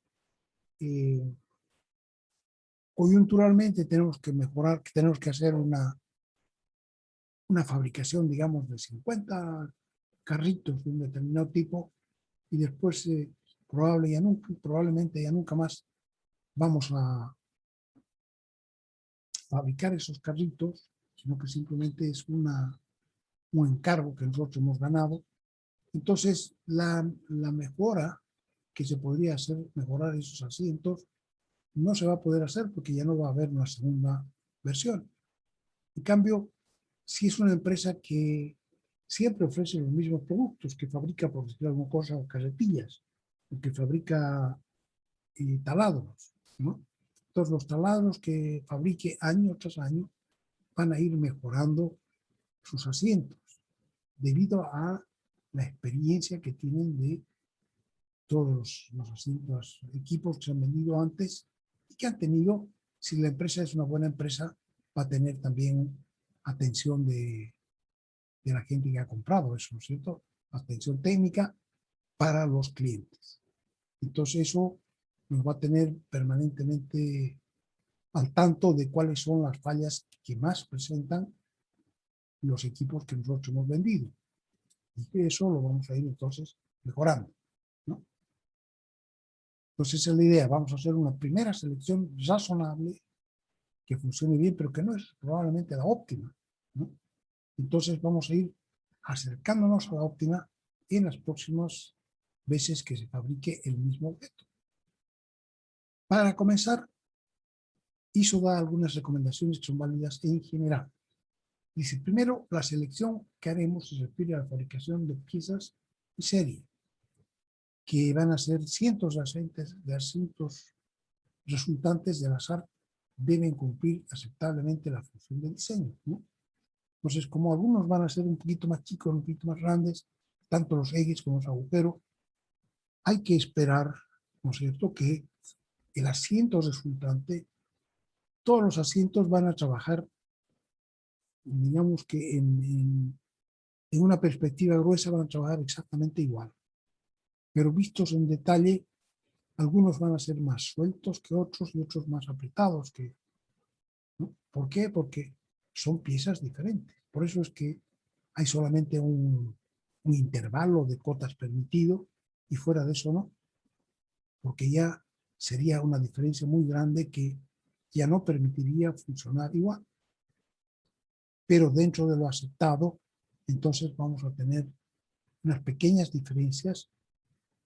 [SPEAKER 1] Coyunturalmente tenemos que mejorar, tenemos que hacer una fabricación, digamos, de 50 carritos de un determinado tipo y después probablemente ya nunca más vamos a fabricar esos carritos, sino que simplemente es un encargo que nosotros hemos ganado. Entonces, la mejora que se podría hacer, mejorar esos asientos, no se va a poder hacer porque ya no va a haber una segunda versión. En cambio, si es una empresa que siempre ofrece los mismos productos, que fabrica, por decir alguna cosa, carretillas, o que fabrica taladros, ¿no? Entonces, los taladros que fabrique año tras año van a ir mejorando sus asientos debido a la experiencia que tienen de todos los asientos, equipos que se han vendido antes y que han tenido, si la empresa es una buena empresa, va a tener también atención de la gente que ha comprado eso, ¿no es cierto? Atención técnica para los clientes. Entonces eso nos va a tener permanentemente al tanto de cuáles son las fallas que más presentan los equipos que nosotros hemos vendido. Y eso lo vamos a ir entonces mejorando, ¿no? Entonces esa es la idea. Vamos a hacer una primera selección razonable que funcione bien, pero que no es probablemente la óptima, ¿no? Entonces vamos a ir acercándonos a la óptima en las próximas veces que se fabrique el mismo objeto. Para comenzar, ISO da algunas recomendaciones que son válidas en general. Dice, primero, la selección que haremos se refiere a la fabricación de piezas en serie, que van a ser cientos de asientos resultantes del azar, deben cumplir aceptablemente la función de diseño, ¿no? Entonces, como algunos van a ser un poquito más chicos, un poquito más grandes, tanto los ejes como los agujeros, hay que esperar, ¿no es cierto?, que el asiento resultante, todos los asientos van a trabajar, digamos que en una perspectiva gruesa van a trabajar exactamente igual. Pero vistos en detalle, algunos van a ser más sueltos que otros y otros más apretados que, ¿no? ¿Por qué? Porque son piezas diferentes. Por eso es que hay solamente un intervalo de cotas permitido y fuera de eso no. Porque ya sería una diferencia muy grande que ya no permitiría funcionar igual. Pero dentro de lo aceptado, entonces vamos a tener unas pequeñas diferencias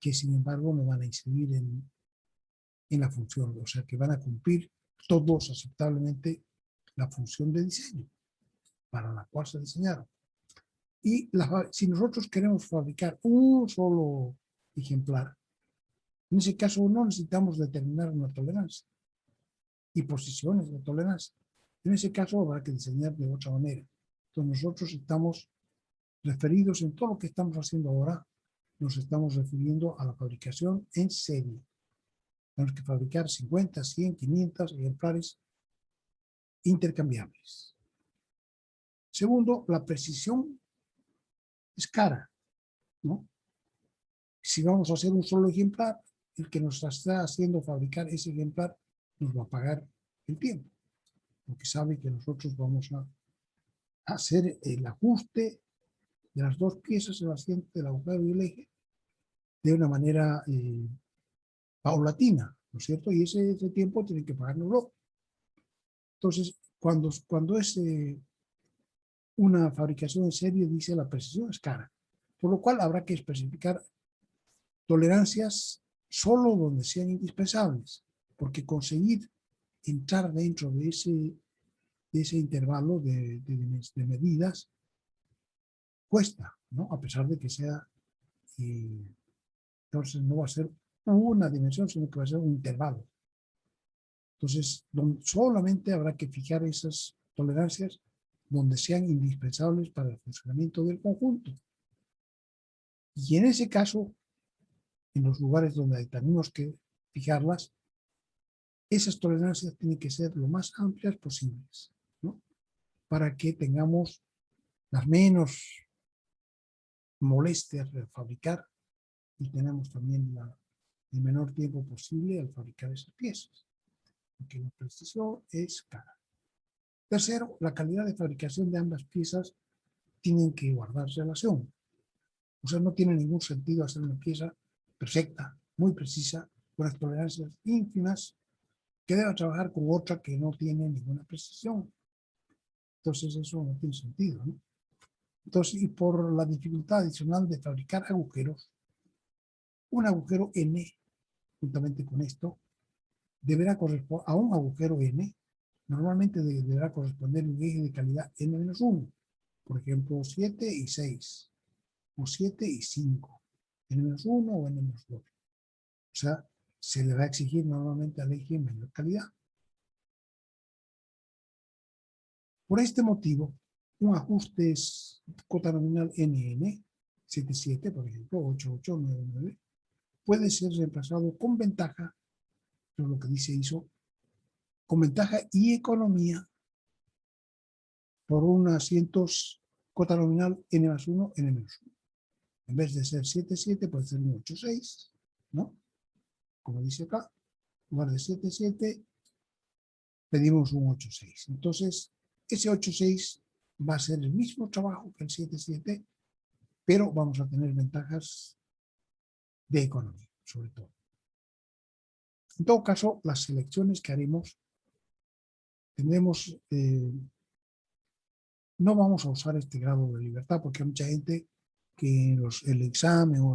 [SPEAKER 1] que sin embargo no van a incidir en la función, o sea que van a cumplir todos aceptablemente la función de diseño para la cual se diseñaron. Y si nosotros queremos fabricar un solo ejemplar, en ese caso no necesitamos determinar una tolerancia y posiciones de tolerancia. En ese caso habrá que diseñar de otra manera. Entonces nosotros estamos referidos en todo lo que estamos haciendo ahora, nos estamos refiriendo a la fabricación en serie. Tenemos que fabricar 50, 100, 500 ejemplares intercambiables. Segundo, la precisión es cara, ¿no? Si vamos a hacer un solo ejemplar, el que nos está haciendo fabricar ese ejemplar nos va a pagar el tiempo, porque sabe que nosotros vamos a hacer el ajuste de las dos piezas, el asiento, el agujero y el eje, de una manera paulatina, ¿no es cierto? Y ese tiempo tienen que pagárnoslo. Entonces, cuando es una fabricación en serie, dice la precisión es cara, por lo cual habrá que especificar tolerancias solo donde sean indispensables, porque conseguir entrar dentro de ese intervalo de medidas cuesta, ¿no? A pesar de que sea, entonces no va a ser una dimensión, sino que va a ser un intervalo. Entonces, solamente habrá que fijar esas tolerancias donde sean indispensables para el funcionamiento del conjunto. Y en ese caso, en los lugares donde tenemos que fijarlas, esas tolerancias tienen que ser lo más amplias posibles, ¿no? Para que tengamos las menos molestias de fabricar y tenemos también el menor tiempo posible al fabricar esas piezas, porque la precisión es cara. Tercero, la calidad de fabricación de ambas piezas tienen que guardar relación. O sea, no tiene ningún sentido hacer una pieza perfecta, muy precisa, con las tolerancias ínfimas, que deba trabajar con otra que no tiene ninguna precisión. Entonces eso no tiene sentido, ¿no? Entonces, y por la dificultad adicional de fabricar agujeros, un agujero N, juntamente con esto, deberá corresponder a un agujero N, normalmente deberá corresponder un eje de calidad N-1, por ejemplo 7 y 6, o 7 y 5, N-1 o N-2. O sea, se le va a exigir normalmente al eje mayor calidad. Por este motivo, un ajuste es cota nominal NN, 77, por ejemplo, 8899, puede ser reemplazado con ventaja, eso es lo que dice ISO, con ventaja y economía por un asientos cota nominal N+1, N-1. En vez de ser 77, puede ser un 86, ¿no? Como dice acá, en lugar de 77, pedimos un 86. Entonces, ese 86 va a ser el mismo trabajo que el 77, pero vamos a tener ventajas de economía, sobre todo. En todo caso, las selecciones que haremos, tendremos, no vamos a usar este grado de libertad, porque hay mucha gente que en el examen o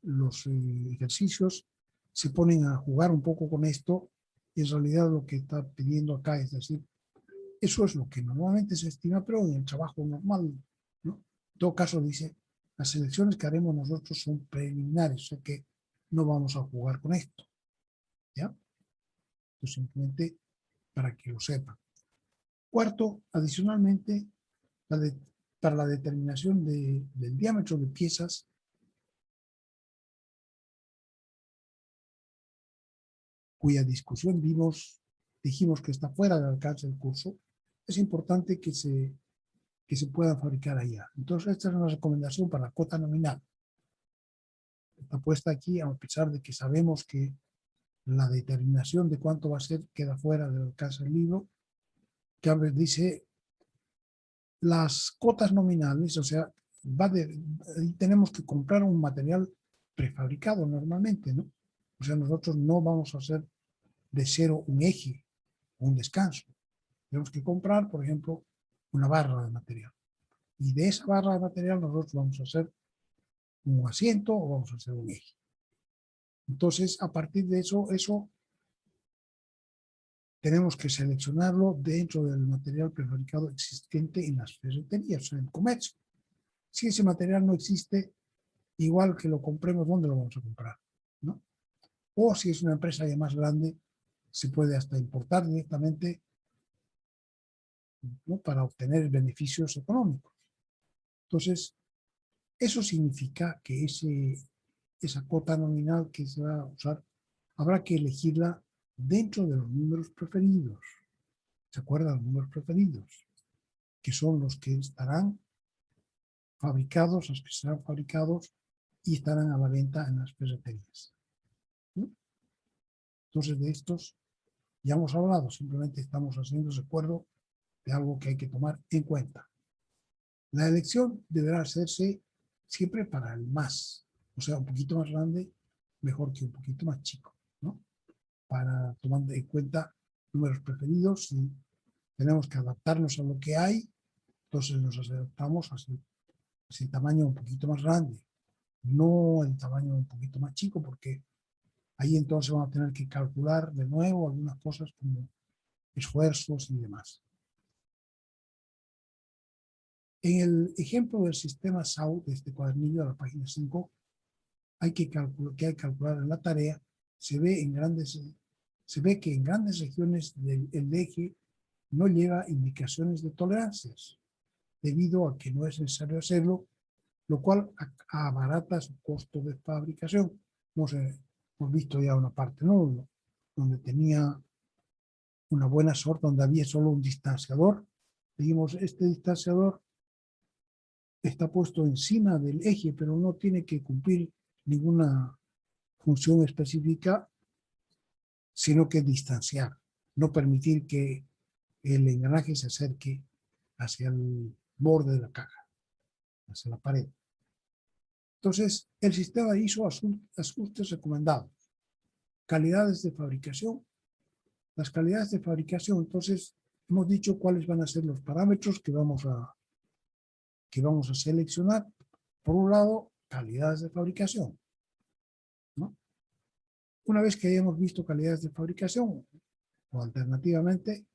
[SPEAKER 1] los ejercicios se ponen a jugar un poco con esto, y en realidad lo que está pidiendo acá es decir, eso es lo que normalmente se estima, pero en el trabajo normal, ¿no? En todo caso, dice, las selecciones que haremos nosotros son preliminares, o sea que no vamos a jugar con esto, ¿ya? Entonces, simplemente para que lo sepan. Cuarto, adicionalmente, para la determinación del diámetro de piezas, cuya discusión dijimos que está fuera del alcance del curso, es importante que se pueda fabricar allá. Entonces, esta es una recomendación para la cota nominal. Está puesta aquí, a pesar de que sabemos que la determinación de cuánto va a ser queda fuera del alcance del libro, que a ver, dice las cotas nominales, o sea, tenemos que comprar un material prefabricado normalmente, ¿no? O sea, nosotros no vamos a hacer de cero un eje o un descanso. Tenemos que comprar, por ejemplo, una barra de material. Y de esa barra de material nosotros vamos a hacer un asiento o vamos a hacer un eje. Entonces, a partir de eso tenemos que seleccionarlo dentro del material prefabricado existente en las ferreterías, o sea, en el comercio. Si ese material no existe, igual que lo compremos, ¿dónde lo vamos a comprar? ¿No? O si es una empresa ya más grande, se puede hasta importar directamente, ¿no? Para obtener beneficios económicos. Entonces, eso significa que esa cuota nominal que se va a usar, habrá que elegirla dentro de los números preferidos. ¿Se acuerdan los números preferidos? Que son los que estarán fabricados, los que serán fabricados y estarán a la venta en las ferreterías. ¿Sí? Entonces, de estos ya hemos hablado, simplemente estamos haciendo recuerdo de algo que hay que tomar en cuenta. La elección deberá hacerse siempre para el más, o sea, un poquito más grande, mejor que un poquito más chico, ¿no? Para tomar en cuenta números preferidos, y tenemos que adaptarnos a lo que hay, entonces nos adaptamos a ese tamaño un poquito más grande, no el tamaño un poquito más chico, porque ahí entonces vamos a tener que calcular de nuevo algunas cosas como esfuerzos y demás. En el ejemplo del sistema SAU, de este cuadernillo, a la página 5, hay que calcular en la tarea, se ve que en grandes regiones el eje no lleva indicaciones de tolerancias, debido a que no es necesario hacerlo, lo cual abarata su costo de fabricación. Hemos visto ya una parte, ¿no? donde tenía una buena sorte, donde había solo un distanciador. Dijimos, este distanciador está puesto encima del eje, pero no tiene que cumplir ninguna función específica, sino que distanciar, no permitir que el engranaje se acerque hacia el borde de la caja, hacia la pared. Entonces, el sistema hizo ajustes recomendados. Calidades de fabricación. Las calidades de fabricación, entonces, hemos dicho cuáles van a ser los parámetros que vamos a seleccionar. Por un lado, calidades de fabricación, ¿no? Una vez que hayamos visto calidades de fabricación, o alternativamente,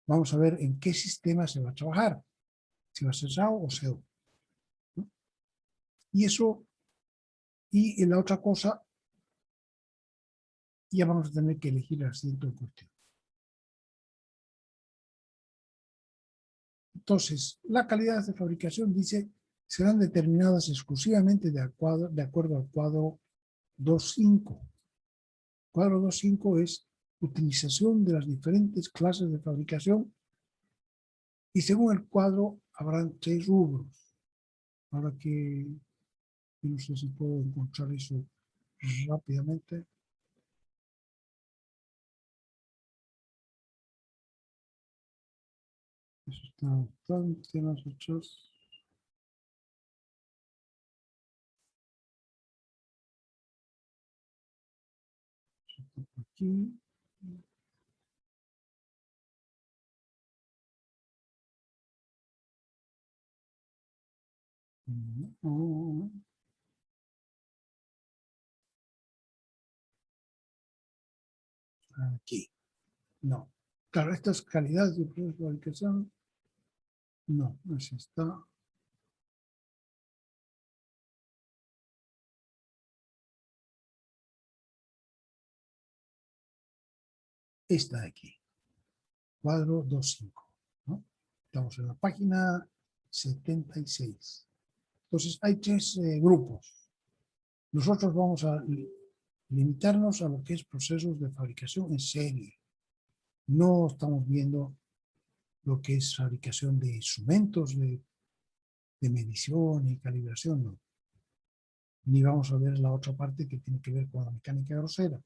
[SPEAKER 1] vamos a ver en qué sistema se va a trabajar, si va a ser SAO o SEO, ¿no? Y eso, y en la otra cosa, ya vamos a tener que elegir el asiento en cuestión. Entonces, las calidades de fabricación, dice, serán determinadas exclusivamente de acuerdo al cuadro 2.5. Cuadro 2.5 es utilización de las diferentes clases de fabricación y según el cuadro habrán 6 rubros. Ahora que yo no sé si puedo encontrar eso rápidamente. Eso está bastante más hechos. Aquí. Aquí. No. Claro, estas calidades de proceso de fabricación, no, así está. Esta de aquí. Cuadro 2.5, ¿no? Estamos en la página 76. Entonces, hay 3 grupos. Nosotros vamos a limitarnos a lo que es procesos de fabricación en serie. No estamos viendo lo que es fabricación de instrumentos de medición y calibración, no. Ni vamos a ver la otra parte que tiene que ver con la mecánica grosera.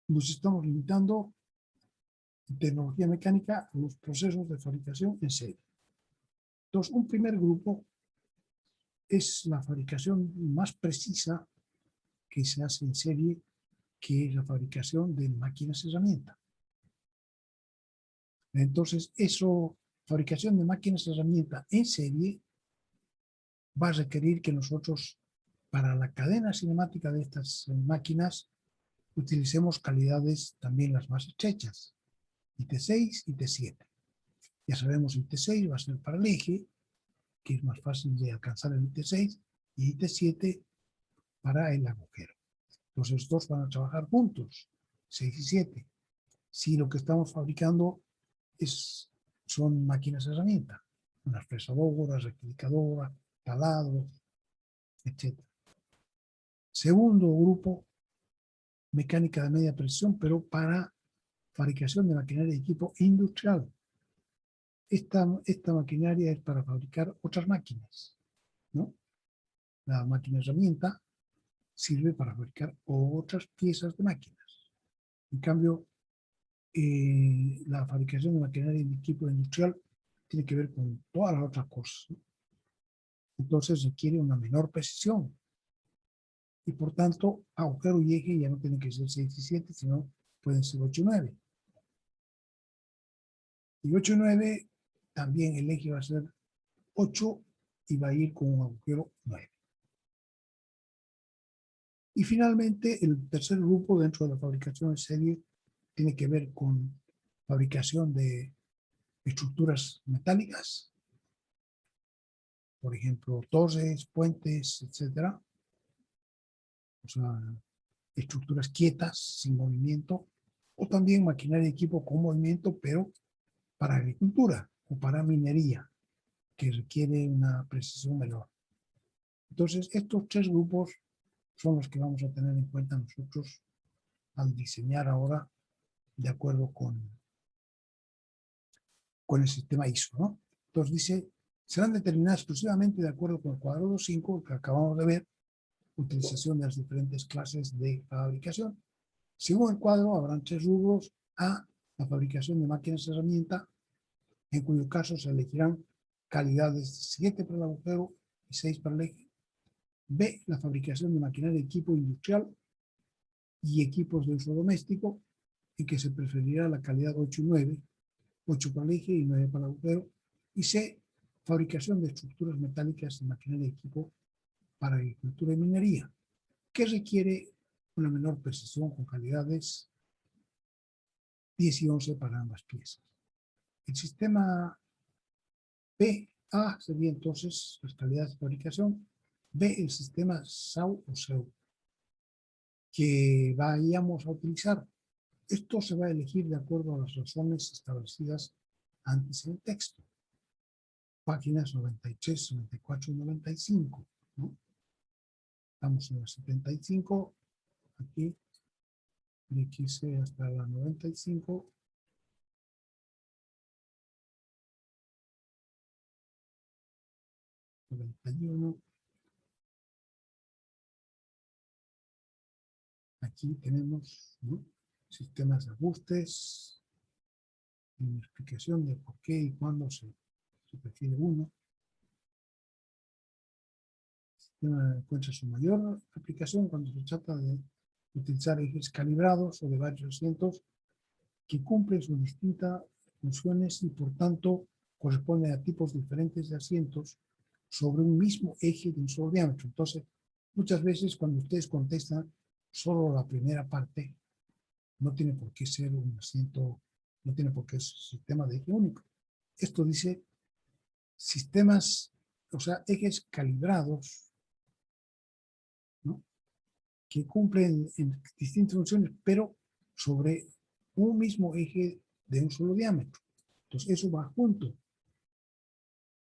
[SPEAKER 1] Nos estamos limitando en tecnología mecánica a los procesos de fabricación en serie. Entonces, un primer grupo es la fabricación más precisa que se hace en serie, que es la fabricación de máquinas herramientas. Entonces, fabricación de máquinas herramientas en serie va a requerir que nosotros, para la cadena cinemática de estas máquinas, utilicemos calidades también las más estrechas, IT6 y T7. Ya sabemos, IT6 va a ser para el eje, que es más fácil de alcanzar el IT6, y IT7 para el agujero. Entonces, estos van a trabajar juntos, 6 y 7. Si lo que estamos fabricando son máquinas herramientas, unas fresadoras, rectificadoras, taladros, etc. Segundo grupo, mecánica de media presión, pero para fabricación de maquinaria y equipo industrial. Esta maquinaria es para fabricar otras máquinas, ¿no? La máquina herramienta sirve para fabricar otras piezas de máquinas. En cambio, la fabricación de maquinaria y equipo industrial tiene que ver con todas las otras cosas, ¿no? Entonces requiere una menor precisión. Y por tanto, agujero y eje ya no tienen que ser 6 y 7, sino pueden ser 8 y 9. Y 8 y 9, también el eje va a ser 8 y va a ir con un agujero 9. Y finalmente, el tercer grupo dentro de la fabricación en serie tiene que ver con fabricación de estructuras metálicas, por ejemplo, torres, puentes, etc. O sea, estructuras quietas, sin movimiento, o también maquinaria y equipo con movimiento, pero para agricultura o para minería, que requiere una precisión menor. Entonces, estos 3 grupos son los que vamos a tener en cuenta nosotros al diseñar ahora de acuerdo con el sistema ISO, ¿no? Entonces dice, serán determinadas exclusivamente de acuerdo con el cuadrado 5 que acabamos de ver, utilización de las diferentes clases de fabricación. Según el cuadro, habrán 3 rubros. A, la fabricación de máquinas de herramienta, en cuyo caso se elegirán calidades 7 para el agujero y 6 para el eje. B, la fabricación de maquinaria de equipo industrial y equipos de uso doméstico, en que se preferirá la calidad 8 y 9, 8 para el eje y 9 para el agujero. Y C, fabricación de estructuras metálicas y maquinaria de equipo para agricultura y minería, que requiere una menor precisión con calidades 10 y 11 para ambas piezas. El sistema A sería entonces las calidades de fabricación, B el sistema SAU o SEU que vayamos a utilizar. Esto se va a elegir de acuerdo a las razones establecidas antes en el texto. Páginas 93, 94 y 95. ¿No? Estamos en la 75, aquí, y aquí hasta la 95. Aquí tenemos, ¿no?, sistemas de ajustes, una explicación de por qué y cuándo se prefiere uno. El sistema encuentra su mayor aplicación cuando se trata de utilizar ejes calibrados o de varios asientos que cumplen sus distintas funciones y por tanto corresponden a tipos diferentes de asientos sobre un mismo eje de un solo diámetro. Entonces, muchas veces cuando ustedes contestan solo la primera parte, no tiene por qué ser un asiento, no tiene por qué ser un sistema de eje único. Esto dice sistemas, o sea, ejes calibrados, ¿no?, que cumplen en distintas funciones, pero sobre un mismo eje de un solo diámetro. Entonces, eso va junto.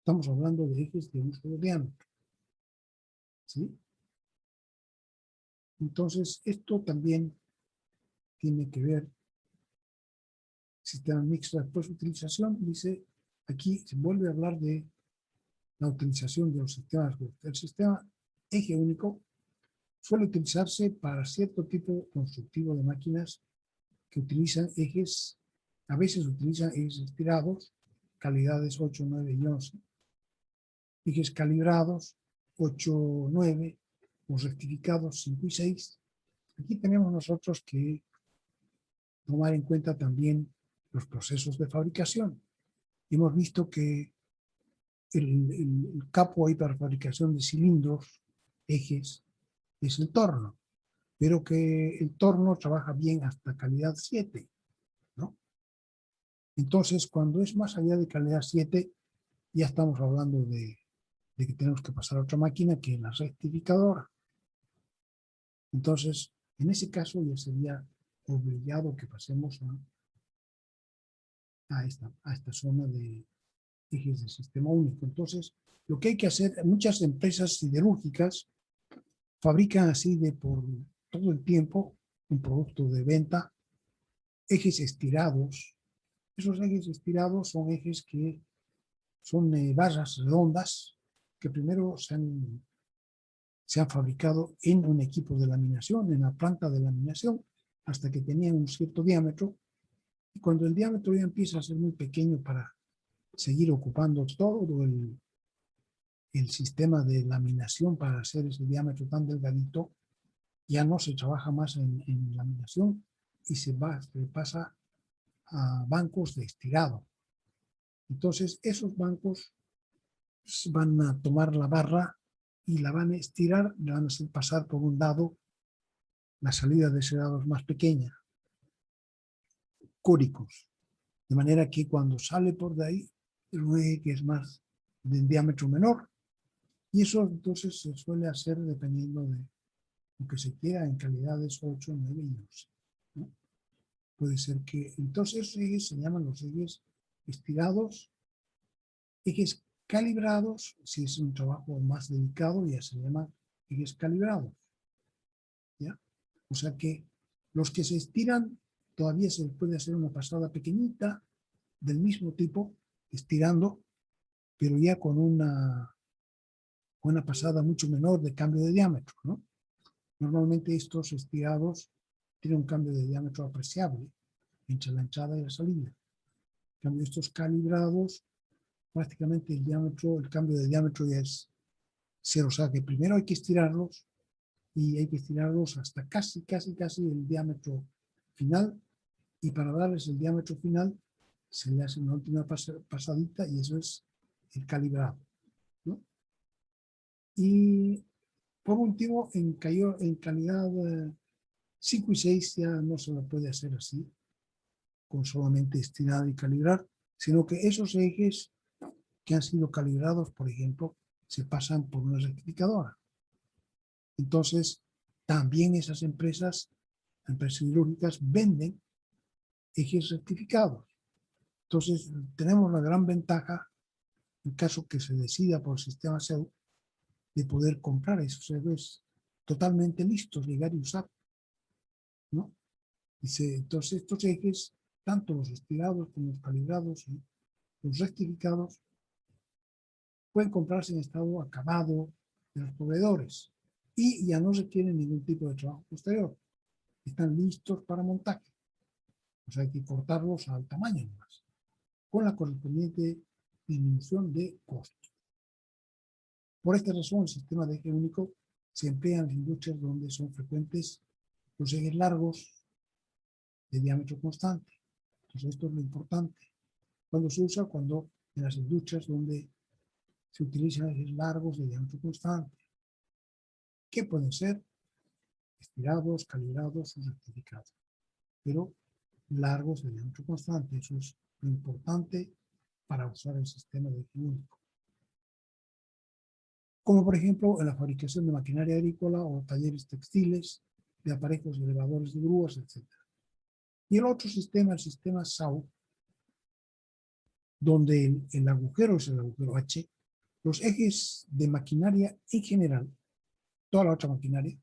[SPEAKER 1] Estamos hablando de ejes de un solo diámetro. ¿Sí? Entonces, esto también tiene que ver sistema mixto. Después, utilización, dice, aquí se vuelve a hablar de la utilización de los sistemas. El sistema eje único suele utilizarse para cierto tipo constructivo de máquinas que utilizan ejes, a veces utilizan ejes estirados, calidades 8, 9 y 11, ejes calibrados 8, 9 o rectificados 5 y 6. Aquí tenemos nosotros que tomar en cuenta también los procesos de fabricación. Hemos visto que el capo ahí para fabricación de cilindros, ejes, es el torno, pero que el torno trabaja bien hasta calidad 7, ¿no? Entonces, cuando es más allá de calidad 7, ya estamos hablando de que tenemos que pasar a otra máquina que es la rectificadora. Entonces, en ese caso ya sería obligado que pasemos a esta zona de ejes de sistema único. Entonces, lo que hay que hacer, muchas empresas siderúrgicas fabrican así de por todo el tiempo un producto de venta, ejes estirados. Esos ejes estirados son ejes que son barras redondas que primero se han fabricado en un equipo de laminación, en la planta de laminación, hasta que tenían un cierto diámetro. Y cuando el diámetro ya empieza a ser muy pequeño para seguir ocupando todo el sistema de laminación para hacer ese diámetro tan delgadito, ya no se trabaja más en laminación y se pasa a bancos de estirado. Entonces, esos bancos van a tomar la barra y la van a estirar, le van a hacer pasar por un dado. La salida de ese dado es más pequeña, cúricos, de manera que cuando sale por de ahí, es un eje que es más de diámetro menor. Y eso entonces se suele hacer dependiendo de lo que se quiera en calidades 8, 9 y 11. ¿No? Puede ser que entonces esos ejes se llaman los ejes estirados, ejes calibrados, si es un trabajo más delicado ya se llama ejes calibrados. ¿Ya? O sea que Los que se estiran, todavía se les puede hacer una pasada pequeñita del mismo tipo, estirando, pero ya con una pasada mucho menor de cambio de diámetro, ¿no? Normalmente estos estirados tienen un cambio de diámetro apreciable entre la entrada y la salida. En cambio, estos calibrados, prácticamente el cambio de diámetro ya es cero. O sea que primero hay que estirarlos y hay que estirarlos hasta casi el diámetro final, y para darles el diámetro final se le hace una última pasadita y eso es el calibrado, ¿no? Y por último, en calidad 5 y 6 ya no se lo puede hacer así, con solamente estirar y calibrar, sino que esos ejes que han sido calibrados, por ejemplo, se pasan por una rectificadora. Entonces, también esas empresas siderúrgicas venden ejes rectificados. Entonces, tenemos la gran ventaja, en caso que se decida por el sistema SEU, de poder comprar esos ejes totalmente listos, llegar y usar, ¿no? Entonces, estos ejes, tanto los estirados como los calibrados y los rectificados, pueden comprarse en estado acabado de los proveedores y ya no requieren ningún tipo de trabajo posterior. Están listos para montaje. O sea, hay que cortarlos al tamaño nomás, con la correspondiente disminución de costos. Por esta razón, el sistema de eje único se emplea en las industrias donde son frecuentes los ejes largos de diámetro constante. Entonces, esto es lo importante. Cuando se usa, cuando en las industrias donde se utilizan ejes largos de diámetro constante, que pueden ser estirados, calibrados o rectificados, pero largos de diámetro constante. Eso es lo importante para usar el sistema de eje único. Como por ejemplo en la fabricación de maquinaria agrícola o talleres textiles, de aparejos y elevadores de grúas, etc. Y el otro sistema, el sistema SAU, donde el agujero es el agujero H, los ejes de maquinaria en general, toda la otra maquinaria,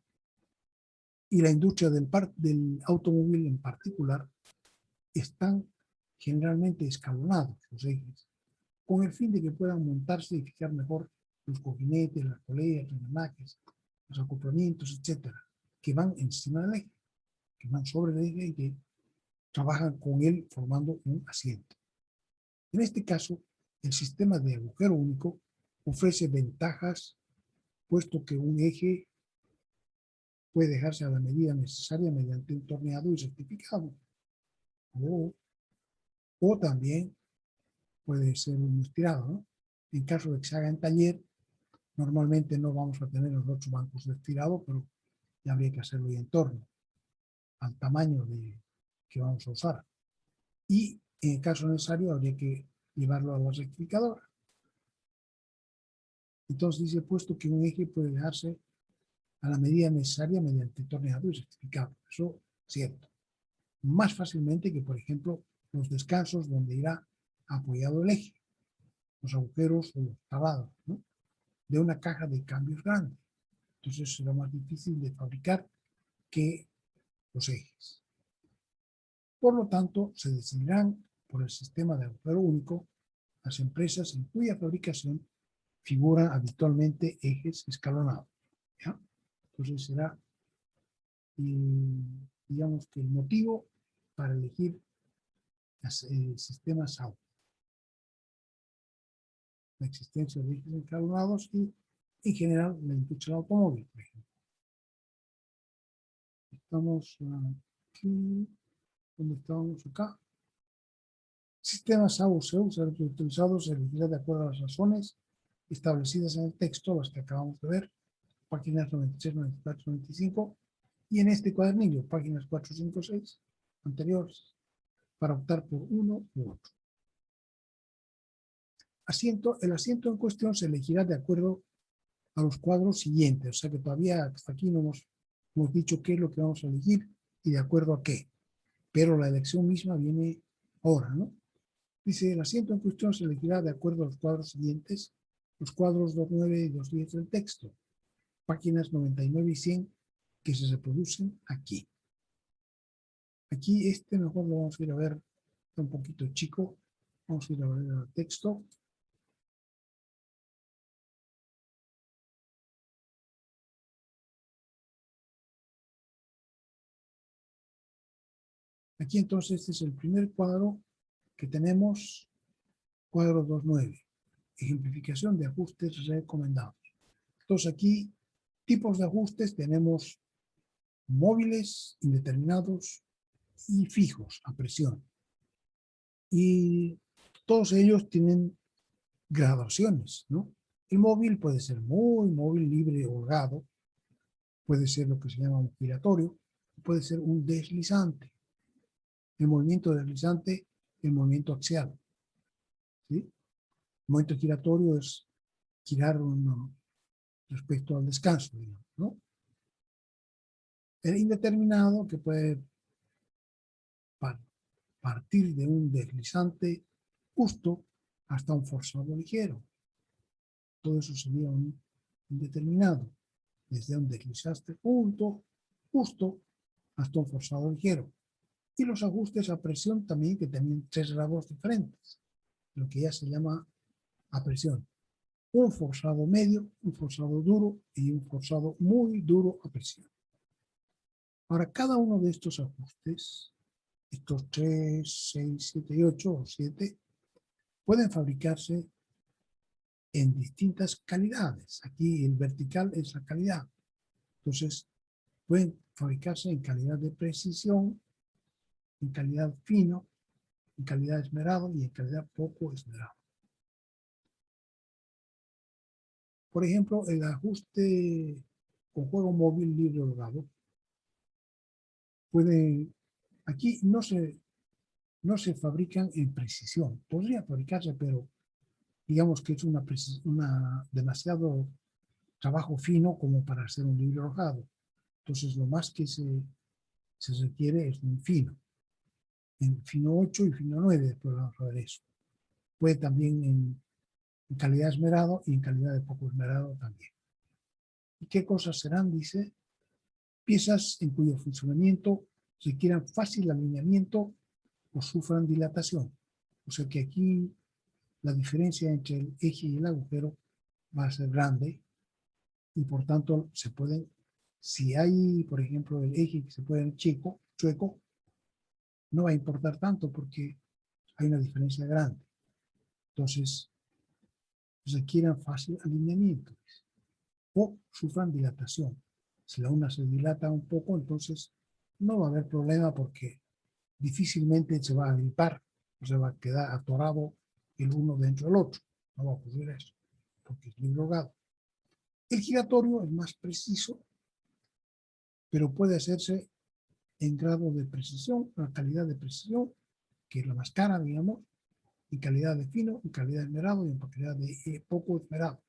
[SPEAKER 1] y la industria del automóvil en particular, están generalmente escalonados los ejes, con el fin de que puedan montarse y fijar mejor los cojinetes, las poleas, los engranajes, los acoplamientos, etcétera, que van encima del eje, que van sobre el eje y que trabajan con él formando un asiento. En este caso, el sistema de agujero único ofrece ventajas, puesto que un eje puede dejarse a la medida necesaria mediante un torneado y rectificado. O también puede ser un estirado, ¿no? En caso de que se haga en taller, normalmente no vamos a tener los 8 bancos de estirado, pero ya habría que hacerlo en torno al tamaño que vamos a usar. Y en el caso necesario habría que llevarlo a la rectificadora. Entonces dice, puesto que un eje puede dejarse a la medida necesaria mediante torneado y rectificado. Eso es cierto. Más fácilmente que, por ejemplo, los descansos donde irá apoyado el eje, los agujeros o los tabados, ¿no?, de una caja de cambios grande. Entonces será más difícil de fabricar que los ejes. Por lo tanto, se decidirán por el sistema de agujero único las empresas en cuya fabricación figuran habitualmente ejes escalonados, ¿ya? Entonces será, digamos que el motivo para elegir el sistema SAU. La existencia de ejes escalonados y, en general, la industria del automóvil, por ejemplo. Estamos aquí, donde estábamos acá. Sistemas SAU se usan utilizados en realidad de acuerdo a las razones establecidas en el texto, las que acabamos de ver, páginas 96, 94, 95, y en este cuadernillo, páginas 4, 5, 6, anteriores, para optar por uno u otro. El asiento en cuestión se elegirá de acuerdo a los cuadros siguientes, o sea que todavía hasta aquí no hemos dicho qué es lo que vamos a elegir y de acuerdo a qué, pero la elección misma viene ahora, ¿no? Dice, el asiento en cuestión se elegirá de acuerdo a los cuadros siguientes, los cuadros 2.9 y 2.10 del texto, páginas 99 y 100 que se reproducen aquí. Aquí mejor lo vamos a ir a ver, está un poquito chico. Vamos a ir a ver el texto. Aquí entonces este es el primer cuadro que tenemos, cuadro 2.9, ejemplificación de ajustes recomendados. Entonces aquí, tipos de ajustes tenemos móviles, indeterminados y fijos a presión. Y todos ellos tienen graduaciones, ¿no? El móvil puede ser muy móvil, libre, holgado, puede ser lo que se llama un giratorio, puede ser un deslizante. El movimiento deslizante, el movimiento axial. ¿Sí? El movimiento giratorio es girar respecto al descanso, digamos, ¿no? El indeterminado, que puede partir de un deslizante justo hasta un forzado ligero. Todo eso sería un indeterminado, desde un deslizante justo hasta un forzado ligero. Y los ajustes a presión también, que tienen 3 grados diferentes, lo que ya se llama a presión. Un forzado medio, un forzado duro y un forzado muy duro a presión. Ahora, cada uno de estos ajustes, estos 3, 6, 7 y 8 o 7, pueden fabricarse en distintas calidades. Aquí el vertical es la calidad. Entonces, pueden fabricarse en calidad de precisión, en calidad fino, en calidad esmerado y en calidad poco esmerado. Por ejemplo, el ajuste con juego móvil libre holgado aquí no se fabrican en precisión. Podría fabricarse, pero digamos que es demasiado trabajo fino como para hacer un libre holgado. Entonces, lo más que se requiere es un fino. En fino 8 y fino 9, después vamos a ver eso. Puede también en calidad esmerado y en calidad de poco esmerado también. ¿Y qué cosas serán? Dice, piezas en cuyo funcionamiento requieran fácil alineamiento o sufran dilatación. O sea que aquí la diferencia entre el eje y el agujero va a ser grande y por tanto si hay, por ejemplo, el eje que se puede ver chueco, no va a importar tanto porque hay una diferencia grande. Entonces, requieran fácil alineamiento o sufran dilatación. Si la una se dilata un poco, entonces no va a haber problema porque difícilmente se va a agripar o se va a quedar atorado el uno dentro del otro. No va a ocurrir eso, porque es libre holgado. El giratorio es más preciso, pero puede hacerse en grado de precisión, la calidad de precisión, que es la más cara, digamos, en calidad de fino, en calidad de esmerado y en calidad de poco esmerado.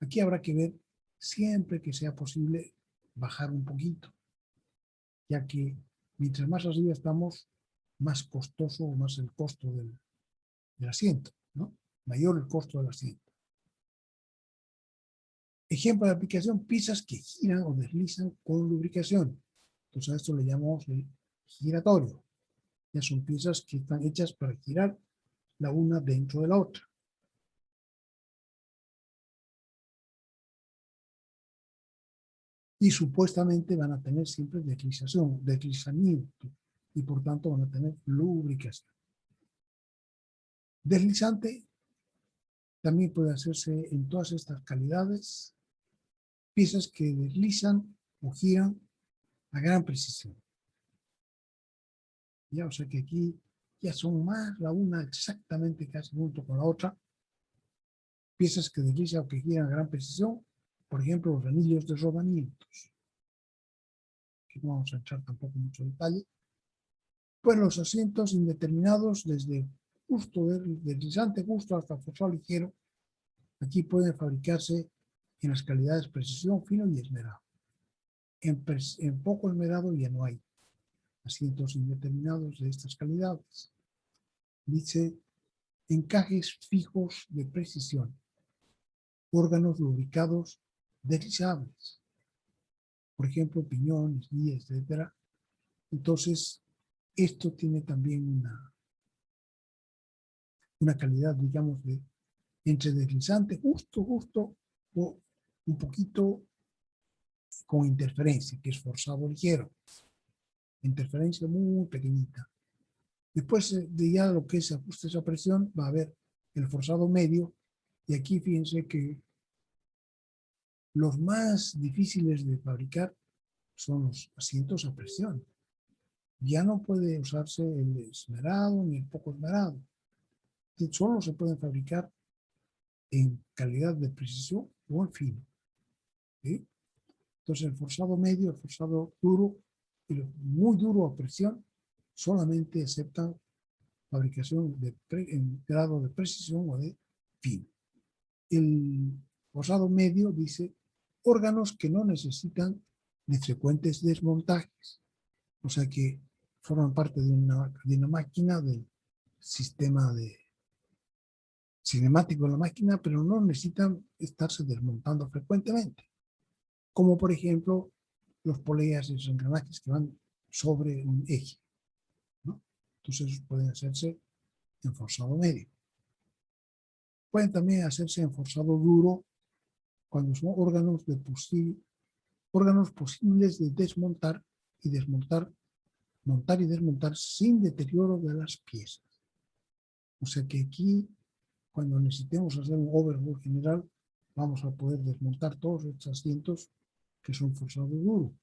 [SPEAKER 1] Aquí habrá que ver siempre que sea posible bajar un poquito, ya que mientras más arriba estamos, más costoso o más el costo del asiento, ¿no? Mayor el costo del asiento. Ejemplo de aplicación, piezas que giran o deslizan con lubricación. Entonces a esto le llamamos el giratorio. Ya son piezas que están hechas para girar la una dentro de la otra. Y supuestamente van a tener siempre deslizamiento, y por tanto van a tener lubricación. Deslizante también puede hacerse en todas estas calidades, piezas que deslizan o giran a gran precisión. Ya, o sea que aquí ya son más la una exactamente casi junto con la otra. Piezas que deslizan o que giran a gran precisión, por ejemplo, los anillos de rodamientos. Aquí no vamos a entrar tampoco mucho detalle. Pues los asientos indeterminados desde deslizante justo hasta forzado ligero, aquí pueden fabricarse en las calidades precisión, fino y esmerado. En poco esmerado ya no hay asientos indeterminados de estas calidades. Dice, encajes fijos de precisión, órganos lubricados deslizables, por ejemplo, piñones, guías, etc. Entonces, esto tiene también una calidad, digamos, de entre deslizante, justo, o un poquito con interferencia, que es forzado ligero. Interferencia muy pequeñita. Después de ya lo que es ajuste a presión, va a haber el forzado medio, y aquí fíjense que los más difíciles de fabricar son los asientos a presión. Ya no puede usarse el esmerado ni el poco esmerado. Solo se pueden fabricar en calidad de precisión o en fino. ¿Sí? Entonces el forzado medio, el forzado duro y el muy duro a presión solamente aceptan fabricación en grado de precisión o de fino. El forzado medio dice órganos que no necesitan de frecuentes desmontajes, o sea que forman parte de una máquina del sistema cinemático de la máquina, pero no necesitan estarse desmontando frecuentemente, como por ejemplo los poleas y los engranajes que van sobre un eje, ¿no? Entonces pueden hacerse en forzado medio. Pueden también hacerse en forzado duro cuando son órganos posibles de desmontar y desmontar, montar y desmontar sin deterioro de las piezas. O sea que aquí, cuando necesitemos hacer un overhaul general, vamos a poder desmontar todos estos asientos que son forzado duro,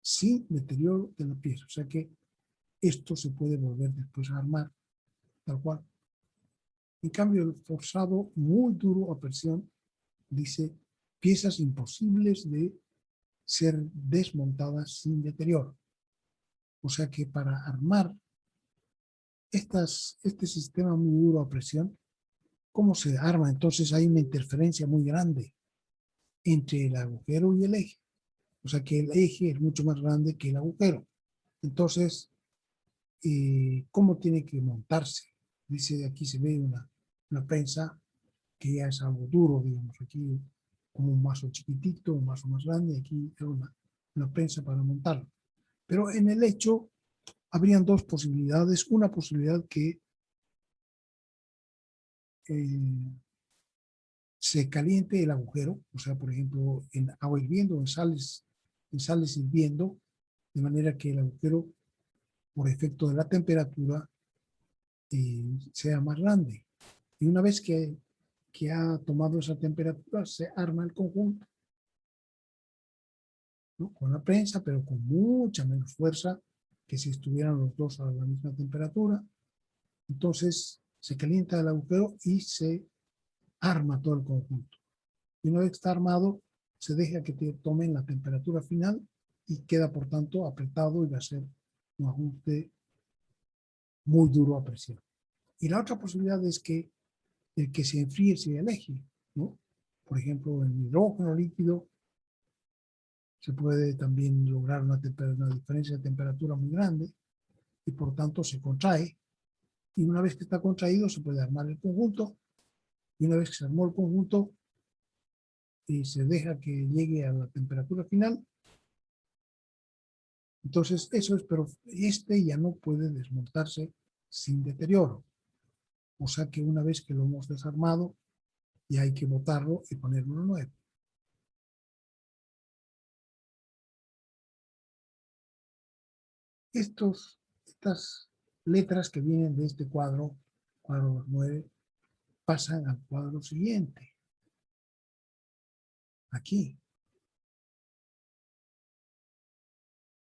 [SPEAKER 1] sin deterioro de la pieza. O sea que esto se puede volver después a armar, tal cual. En cambio, el forzado muy duro a presión dice piezas imposibles de ser desmontadas sin deterioro. O sea que para armar este sistema muy duro a presión, ¿cómo se arma? Entonces hay una interferencia muy grande entre el agujero y el eje. O sea que el eje es mucho más grande que el agujero. Entonces, ¿cómo tiene que montarse? Dice, aquí se ve una prensa que ya es algo duro, digamos, aquí como un mazo chiquitito, un mazo más grande, aquí hay una prensa para montarlo. Pero en el hecho habrían dos posibilidades. Una posibilidad que se caliente el agujero, o sea, por ejemplo, en agua hirviendo, en sales hirviendo, de manera que el agujero, por efecto de la temperatura, sea más grande. Y una vez que ha tomado esa temperatura, se arma el conjunto, ¿no? Con la prensa, pero con mucha menos fuerza que si estuvieran los dos a la misma temperatura. Entonces se calienta el agujero y se arma todo el conjunto. Y una vez que está armado, se deja que tomen la temperatura final y queda, por tanto, apretado y va a ser un ajuste muy duro a presión. Y la otra posibilidad es que el que se enfríe se aleje, ¿no? Por ejemplo, en hidrógeno líquido se puede también lograr una diferencia de temperatura muy grande y por tanto se contrae. Y una vez que está contraído se puede armar el conjunto, y una vez que se armó el conjunto y se deja que llegue a la temperatura final, entonces eso es, pero este ya no puede desmontarse sin deterioro. O sea que una vez que lo hemos desarmado, ya hay que botarlo y ponerlo nuevo. Estas letras que vienen de este cuadro 9, pasan al cuadro siguiente. Aquí.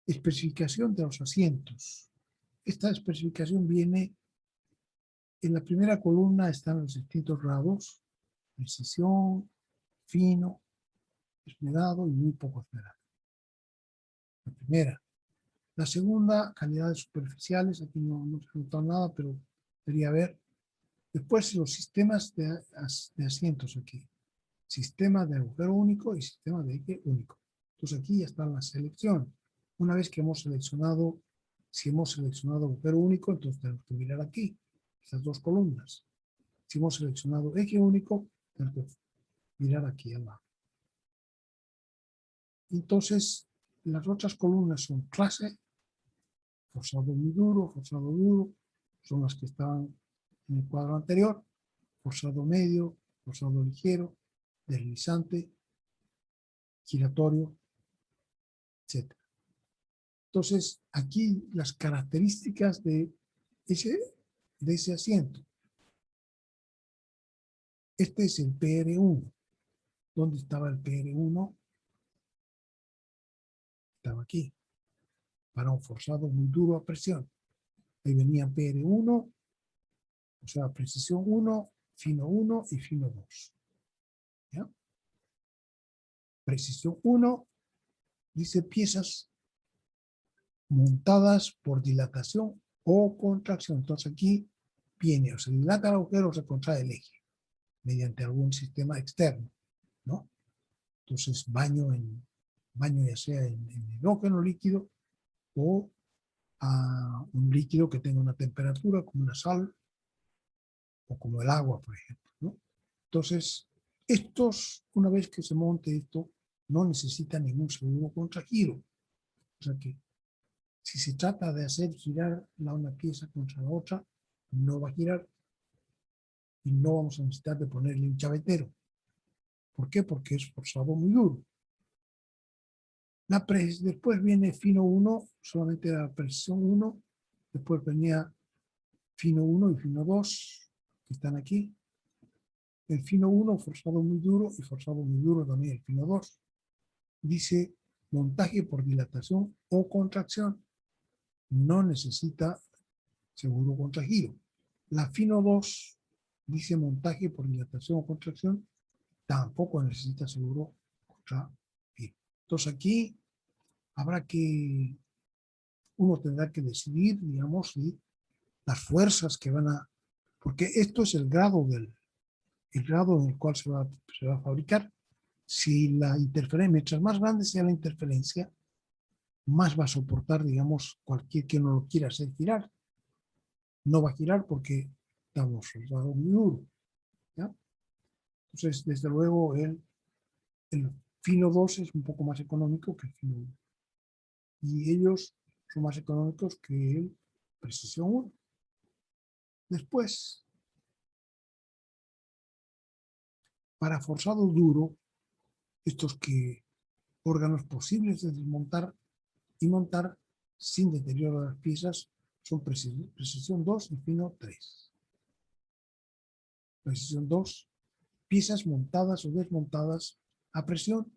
[SPEAKER 1] Especificación de los asientos. Esta especificación viene, en la primera columna están los distintos grados, precisión, fino, esmerado y muy poco esmerado. La primera. La segunda, calidades superficiales, aquí no se ha notado nada, pero debería haber. Después los sistemas de asientos aquí. Sistema de agujero único y sistema de eje único. Entonces aquí ya está la selección. Una vez que hemos seleccionado, si hemos seleccionado agujero único, entonces tenemos que mirar aquí, estas dos columnas. Si hemos seleccionado eje único, tenemos que mirar aquí abajo. Entonces, las otras columnas son clase, forzado muy duro, forzado duro, son las que estaban en el cuadro anterior, forzado medio, forzado ligero, deslizante, giratorio, etc. Entonces, aquí las características de ese asiento. Este es el PR1. ¿Dónde estaba el PR1? Estaba aquí. Para un forzado muy duro a presión. Ahí venía PR1, o sea, precisión 1, fino 1 y fino 2. ¿Ya? Precisión 1 dice piezas montadas por dilatación o contracción. Entonces aquí viene, o se dilata el agujero o se contrae el eje mediante algún sistema externo, ¿no? Entonces baño ya sea en hidrógeno líquido o a un líquido que tenga una temperatura como una sal o como el agua, por ejemplo, ¿no? Entonces, una vez que se monte esto, no necesita ningún seguro contra giro. O sea que si se trata de hacer girar una pieza contra la otra, no va a girar y no vamos a necesitar de ponerle un chavetero. ¿Por qué? Porque es forzado muy duro. Después viene fino 1, solamente la precisión 1. Después venía fino 1 y fino 2, que están aquí. El fino 1, forzado muy duro, y forzado muy duro también el fino 2. Dice montaje por dilatación o contracción. No necesita seguro contra giro. La fino 2 dice montaje por dilatación o contracción. Tampoco necesita seguro contra giro. Entonces aquí uno tendrá que decidir, digamos, las fuerzas que van a, porque esto es el grado en el cual se va a fabricar. Si la interferencia, mientras más grande sea la interferencia, más va a soportar, digamos, cualquier que uno lo quiera hacer girar. No va a girar porque estamos soldado muy duro, ¿ya? Entonces, desde luego, el fino 2 es un poco más económico que el fino 1. Y ellos son más económicos que el precisión 1. Después, para forzado duro, estos órganos posibles de desmontar y montar sin deterioro de las piezas son precisión 2 y fino 3. Precisión 2, piezas montadas o desmontadas a presión.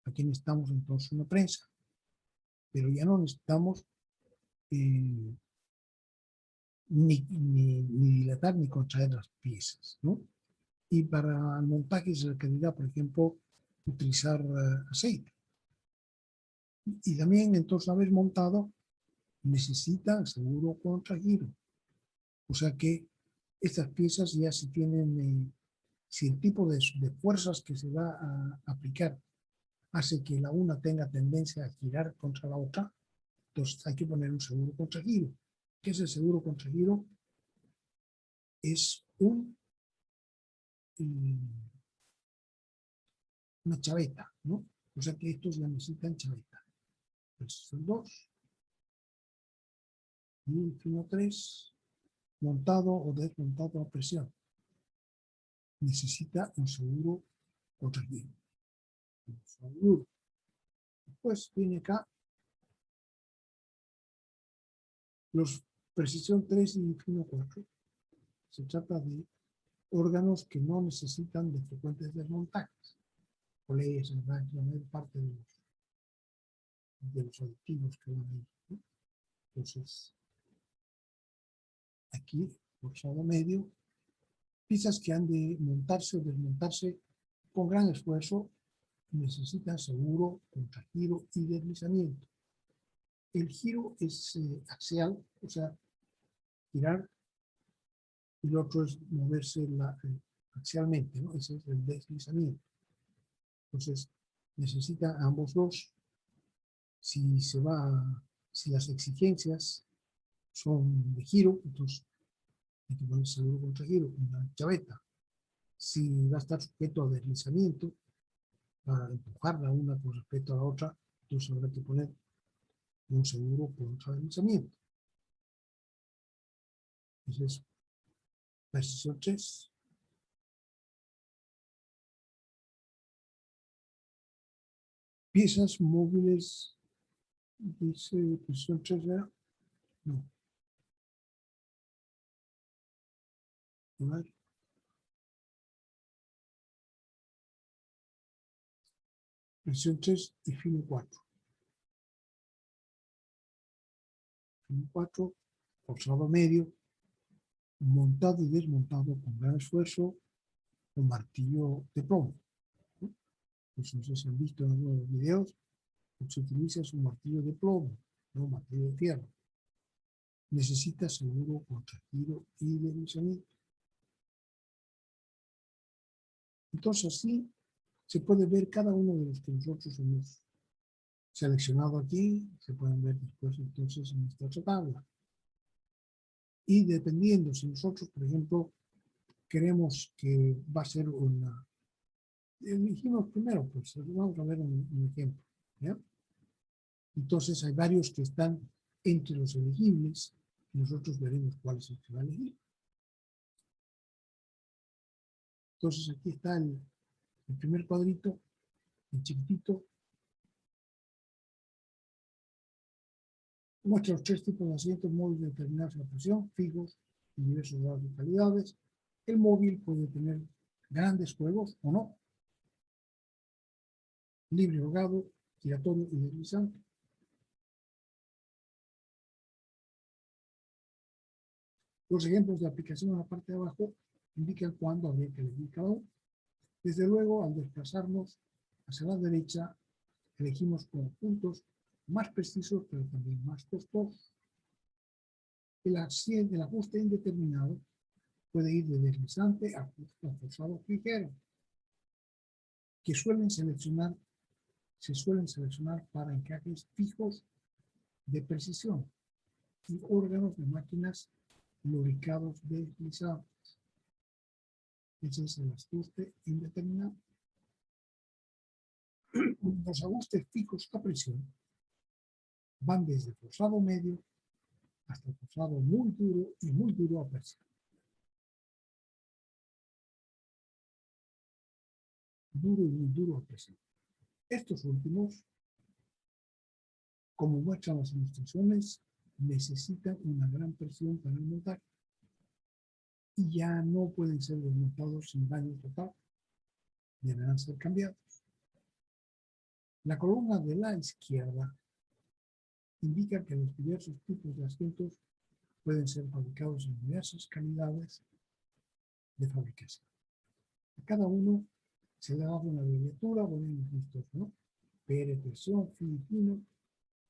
[SPEAKER 1] Aquí necesitamos entonces una prensa, pero ya no necesitamos ni dilatar ni contraer las piezas, ¿no? Y para el montaje se requerirá, por ejemplo, utilizar aceite. Y también, entonces, una vez montado, necesita seguro contra giro. O sea que estas piezas ya se tienen, si el tipo de fuerzas que se va a aplicar hace que la una tenga tendencia a girar contra la otra, entonces hay que poner un seguro contra giro. ¿Qué es el seguro contra giro? Es una chaveta, ¿no? O sea que estos ya necesitan chaveta. Precisión 2 y fino 3, montado o desmontado a presión. Necesita un seguro contra giro. Después viene acá los precisión 3 y fino 4. Se trata de órganos que no necesitan de frecuentes desmontajes. Poleas, la mayor parte de los aditivos que van ahí, ¿no? Entonces, aquí, forzado medio, piezas que han de montarse o desmontarse con gran esfuerzo necesitan seguro contra giro y deslizamiento. El giro es axial, o sea, girar, y el otro es moverse axialmente, ¿no? Ese es el deslizamiento. Entonces, necesita ambos dos. Si las exigencias son de giro, entonces hay que poner seguro contra giro, una chaveta. Si va a estar sujeto a deslizamiento, para empujarla una con respecto a la otra, entonces habrá que poner y un seguro contra deslizamiento. Entonces, precisión 3. Piezas móviles, dice precisión 3, ¿verdad? No. A ver. Precisión 3 y fino 4. Fino 4, forzado medio, montado y desmontado con gran esfuerzo, con martillo de plomo. ¿No? Pues no sé si han visto en algunos videos, se utiliza un martillo de plomo, no martillo de fierro. Necesita seguro contra giro y deslizamiento. Entonces así se puede ver cada uno de los que nosotros hemos seleccionado aquí, se pueden ver después entonces en esta otra tabla. Y dependiendo, si nosotros, por ejemplo, queremos que va a ser una... Elegimos primero, pues vamos a ver un ejemplo. ¿Ya? Entonces hay varios que están entre los elegibles, y nosotros veremos cuál es el que va a elegir. Entonces aquí está el primer cuadrito, el chiquitito. Muestra los 3 tipos de asientos móviles determinados a presión, fijos, en diversos grados y calidades. El móvil puede tener grandes juegos o no. Libre, rogado, giratorio y deslizante. Los ejemplos de aplicación en la parte de abajo indican cuándo habría que elegir cada uno. Desde luego, al desplazarnos hacia la derecha, elegimos conjuntos más precisos, pero también más costosos. El ajuste indeterminado puede ir de deslizante a forzado ligero, que se suelen seleccionar para encajes fijos de precisión y órganos de máquinas lubricados deslizados. Ese es el ajuste indeterminado. Los ajustes fijos a presión van desde forzado medio hasta forzado muy duro y muy duro a presión. Duro y muy duro a presión. Estos últimos, como muestran las ilustraciones, necesitan una gran presión para el montaje y ya no pueden ser desmontados sin daño total. Deberán ser cambiados. La columna de la izquierda indica que los diversos tipos de asientos pueden ser fabricados en diversas calidades de fabricación. A cada uno se le ha dado una abreviatura, bueno, hemos visto, ¿no? PR presión, fino,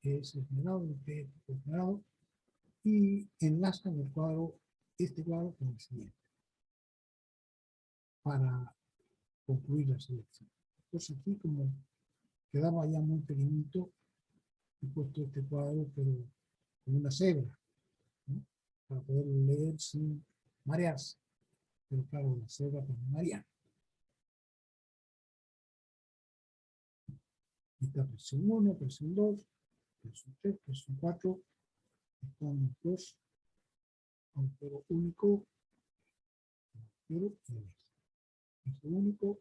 [SPEAKER 1] es esmerado, PR esmerado, y enlazan el cuadro, este cuadro con el siguiente, para concluir la selección. Entonces aquí, como quedaba ya muy pequeñito, he puesto este cuadro, pero con una cebra, ¿no? Para poder leer sin marearse. Pero claro, la cebra para marear. Está presión 1, presión 2, presión 3, presión 4. Están los dos. Agujero único, agujero y el eje. Agujero único,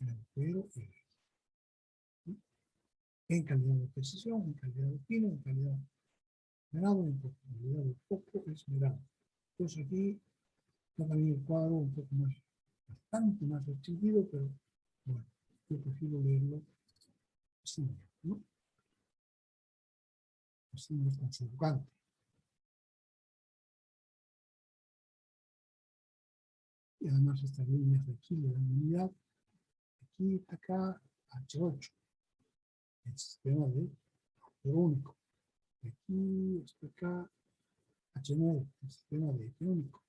[SPEAKER 1] el agujero y el eje. ¿Sí? En calidad de precisión, en calidad de fino, en calidad de esmerado, en calidad de poco esmerado. Entonces aquí está también el cuadro un poco más, bastante más restringido, pero bueno, yo prefiero leerlo así, ¿no? Así no es tan sofocante. Y además estas líneas de aquí le dan unidad. Aquí está acá H8, el sistema de agujero único. Aquí está acá H9, el sistema de eje único.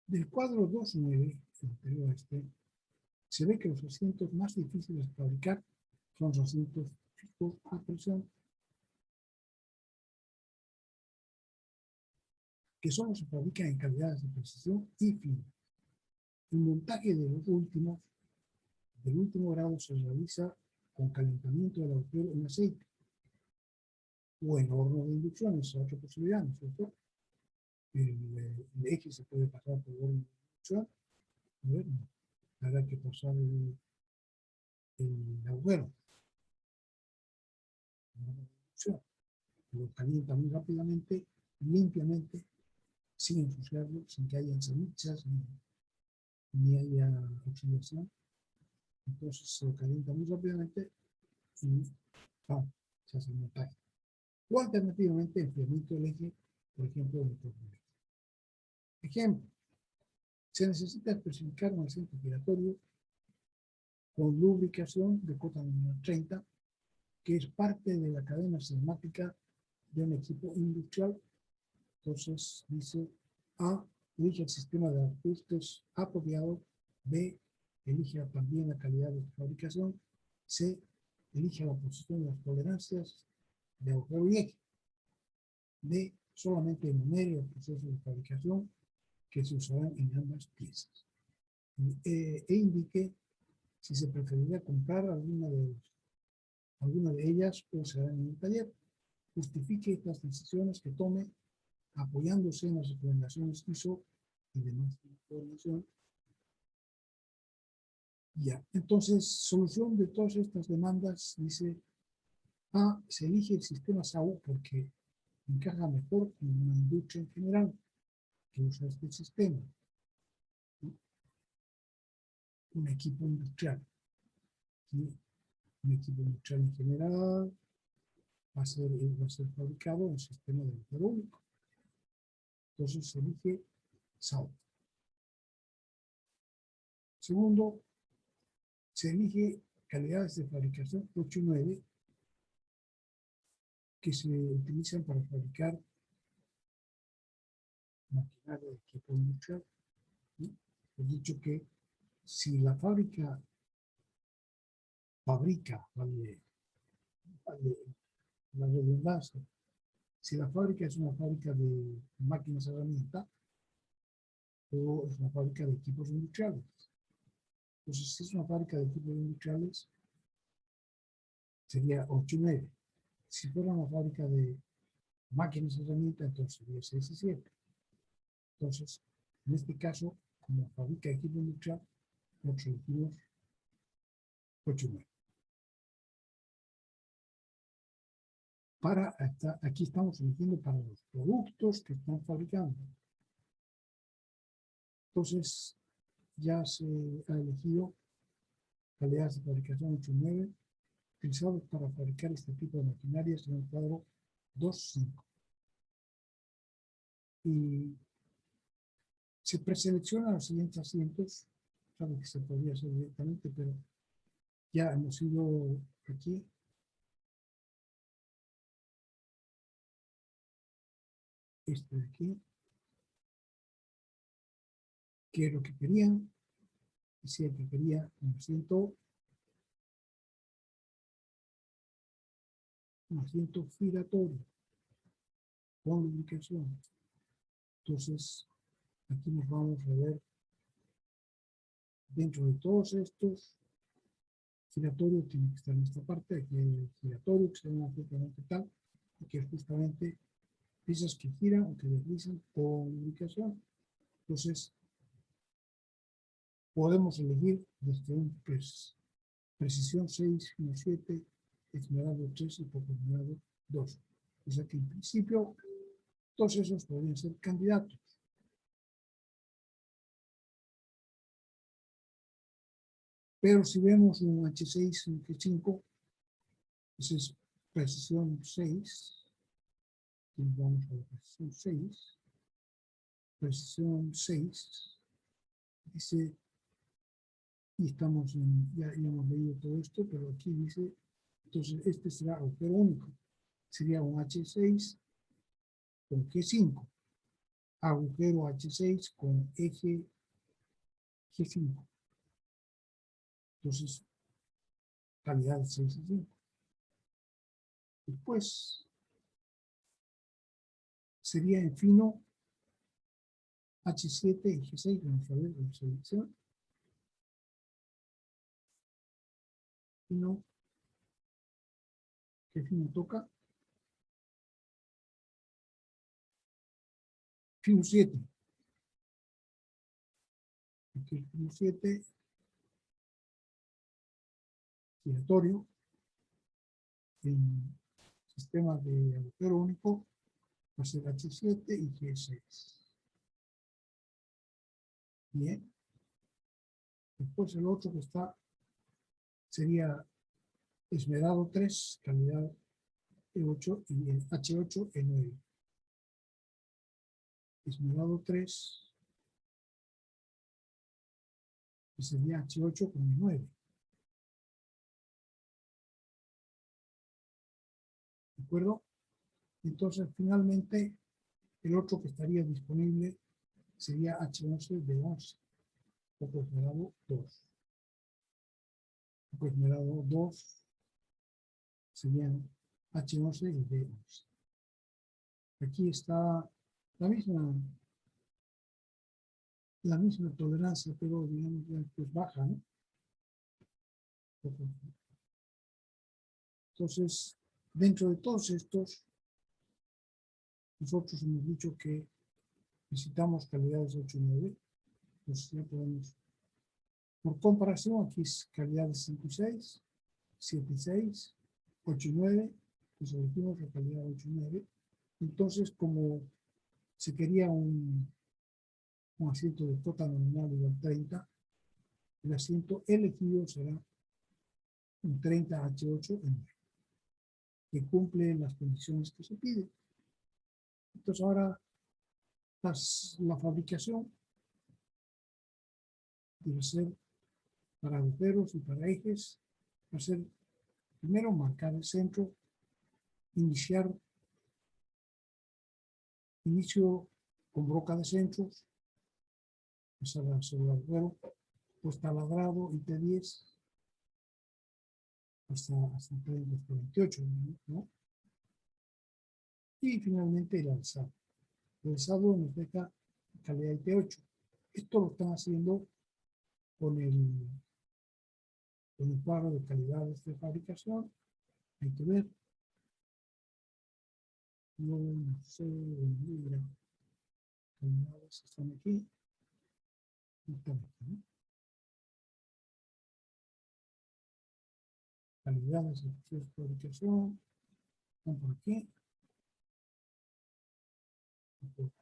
[SPEAKER 1] Del cuadro 2.9, el anterior a este, se ve que los asientos más difíciles de fabricar son los asientos fijos a presión, que solo se fabrican en calidades de precisión y fino. El montaje de los últimos del último grado se realiza con calentamiento del agujero en aceite o en horno de inducción, esa es otra posibilidad, ¿no es cierto? El eje se puede pasar por horno de inducción, a ver, habrá que pasar el agujero. Lo calienta muy rápidamente, limpiamente, sin ensuciarlo, sin que haya salichas ni haya oxidación. Entonces se lo calienta muy rápidamente y ¡pam! Se hace el montaje. O alternativamente enfriamiento del eje, por ejemplo, en el tornillo. Ejemplo, se necesita especificar un asiento giratorio con lubricación de cota número 30, que es parte de la cadena sistemática de un equipo industrial. Entonces dice A, elige el sistema de ajustes apropiado. B, elige también la calidad de fabricación. C, elige la posición de las tolerancias de agujero y eje. D, solamente enumere el proceso de fabricación que se usarán en ambas piezas. E indique si se preferiría comprar alguna de ellas o se hará en el taller. Justifique estas decisiones que tome apoyándose en las recomendaciones ISO y demás información. Ya, entonces, solución de todas estas demandas, dice A, se elige el sistema SAU porque encaja mejor con una industria en general que usa este sistema. Un equipo industrial. ¿Sí? Un equipo industrial en general va a ser fabricado en un sistema de agujero único. Entonces se elige SAU. Segundo, se elige calidades de fabricación 8 y 9 que se utilizan para fabricar maquinaria de equipo industrial. ¿Sí? He dicho que si la fábrica fabrica, vale la redundancia, si la fábrica es una fábrica de máquinas herramientas o es una fábrica de equipos industriales. Entonces, si es una fábrica de equipos industriales, sería 8 y 9. Si fuera una fábrica de máquinas herramientas, entonces sería 6 y 7. Entonces, en este caso, como fabrica equipo industrial, nosotros elegimos 8 y 9. Aquí estamos eligiendo para los productos que están fabricando. Entonces, ya se ha elegido calidades de fabricación 8 y 9 utilizados para fabricar este tipo de maquinarias en el cuadro 2.5. Y se preseleccionan los siguientes asientos. Claro que se podría hacer directamente, pero ya hemos ido aquí. Este de aquí. ¿Qué es lo que querían? Decía que quería un asiento giratorio con lubricación. Entonces, aquí nos vamos a ver dentro de todos estos giratorios, tiene que estar en esta parte, aquí hay el giratorio que se llama justamente tal, que es justamente piezas que giran o que deslizan con lubricación. Entonces, podemos elegir desde un precisión 6, 7, esmeralda 3 y poco esmeralda 2. O sea que en principio todos esos podrían ser candidatos. Pero si vemos un H6, un G5, esa es precisión 6. Y vamos a la precisión 6. Precisión 6. Dice, y estamos ya hemos leído todo esto, pero aquí dice, entonces este será agujero único. Sería un H6 con G5. Agujero H6 con eje G5. Entonces, calidad 6 y 5. Después, sería en fino H7 y G6. Vamos a ver la selección. fino. ¿Qué fino toca? Fino 7. Aquí el fino 7. Giratorio. En sistema de agujero único va a ser H7 y G6. Bien. Después el otro que está sería esmerado 3, calidad E8 y el H8 E9. Esmerado 3 que sería H8 con E9. ¿De acuerdo? Entonces, finalmente, el otro que estaría disponible sería H11 D11. Poco esmerado 2. Poco esmerado 2 serían H11 y D11. Aquí está la misma tolerancia, pero digamos ya pues baja, ¿no? Entonces, dentro de todos estos, nosotros hemos dicho que necesitamos calidades 8 y 9. Pues ya podemos, por comparación, aquí es calidades 5 y 6, 7 y 6, 8 y 9, pues elegimos la calidad 8 y 9. Entonces, como se quería un asiento de cota nominal igual 30, el asiento elegido será un 30 H8 N, que cumple las condiciones que se pide. Entonces ahora la fabricación debe ser para agujeros y para ejes, va a ser primero marcar el centro, inicio con broca de centros, sobre el agujero, pues taladrado y T10 hasta 28, ¿no? Y finalmente el alzado. El alzado nos deja calidad T8. Esto lo están haciendo con el cuadro de calidades de fabricación. Hay que ver. No sé, mira, calidades están aquí. Están aquí, ¿no? Calidades de fabricación. Están por aquí. Están por aquí.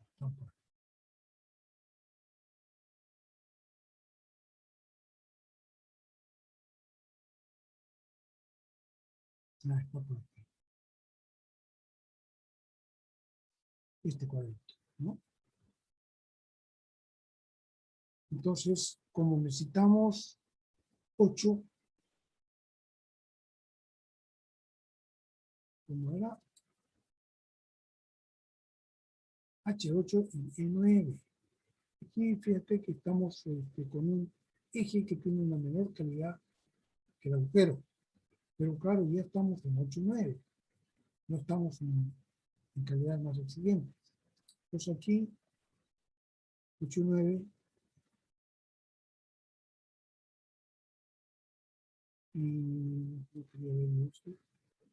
[SPEAKER 1] Está por aquí. Este cuadrito, ¿no? Entonces, como necesitamos 8, como era H8 y E9. Aquí fíjate que estamos con un eje que tiene una menor calidad que el agujero. Pero claro, ya estamos en 8 y 9. No estamos en calidad más exigentes. Entonces aquí, 8 y 9. Y no quería ver esto,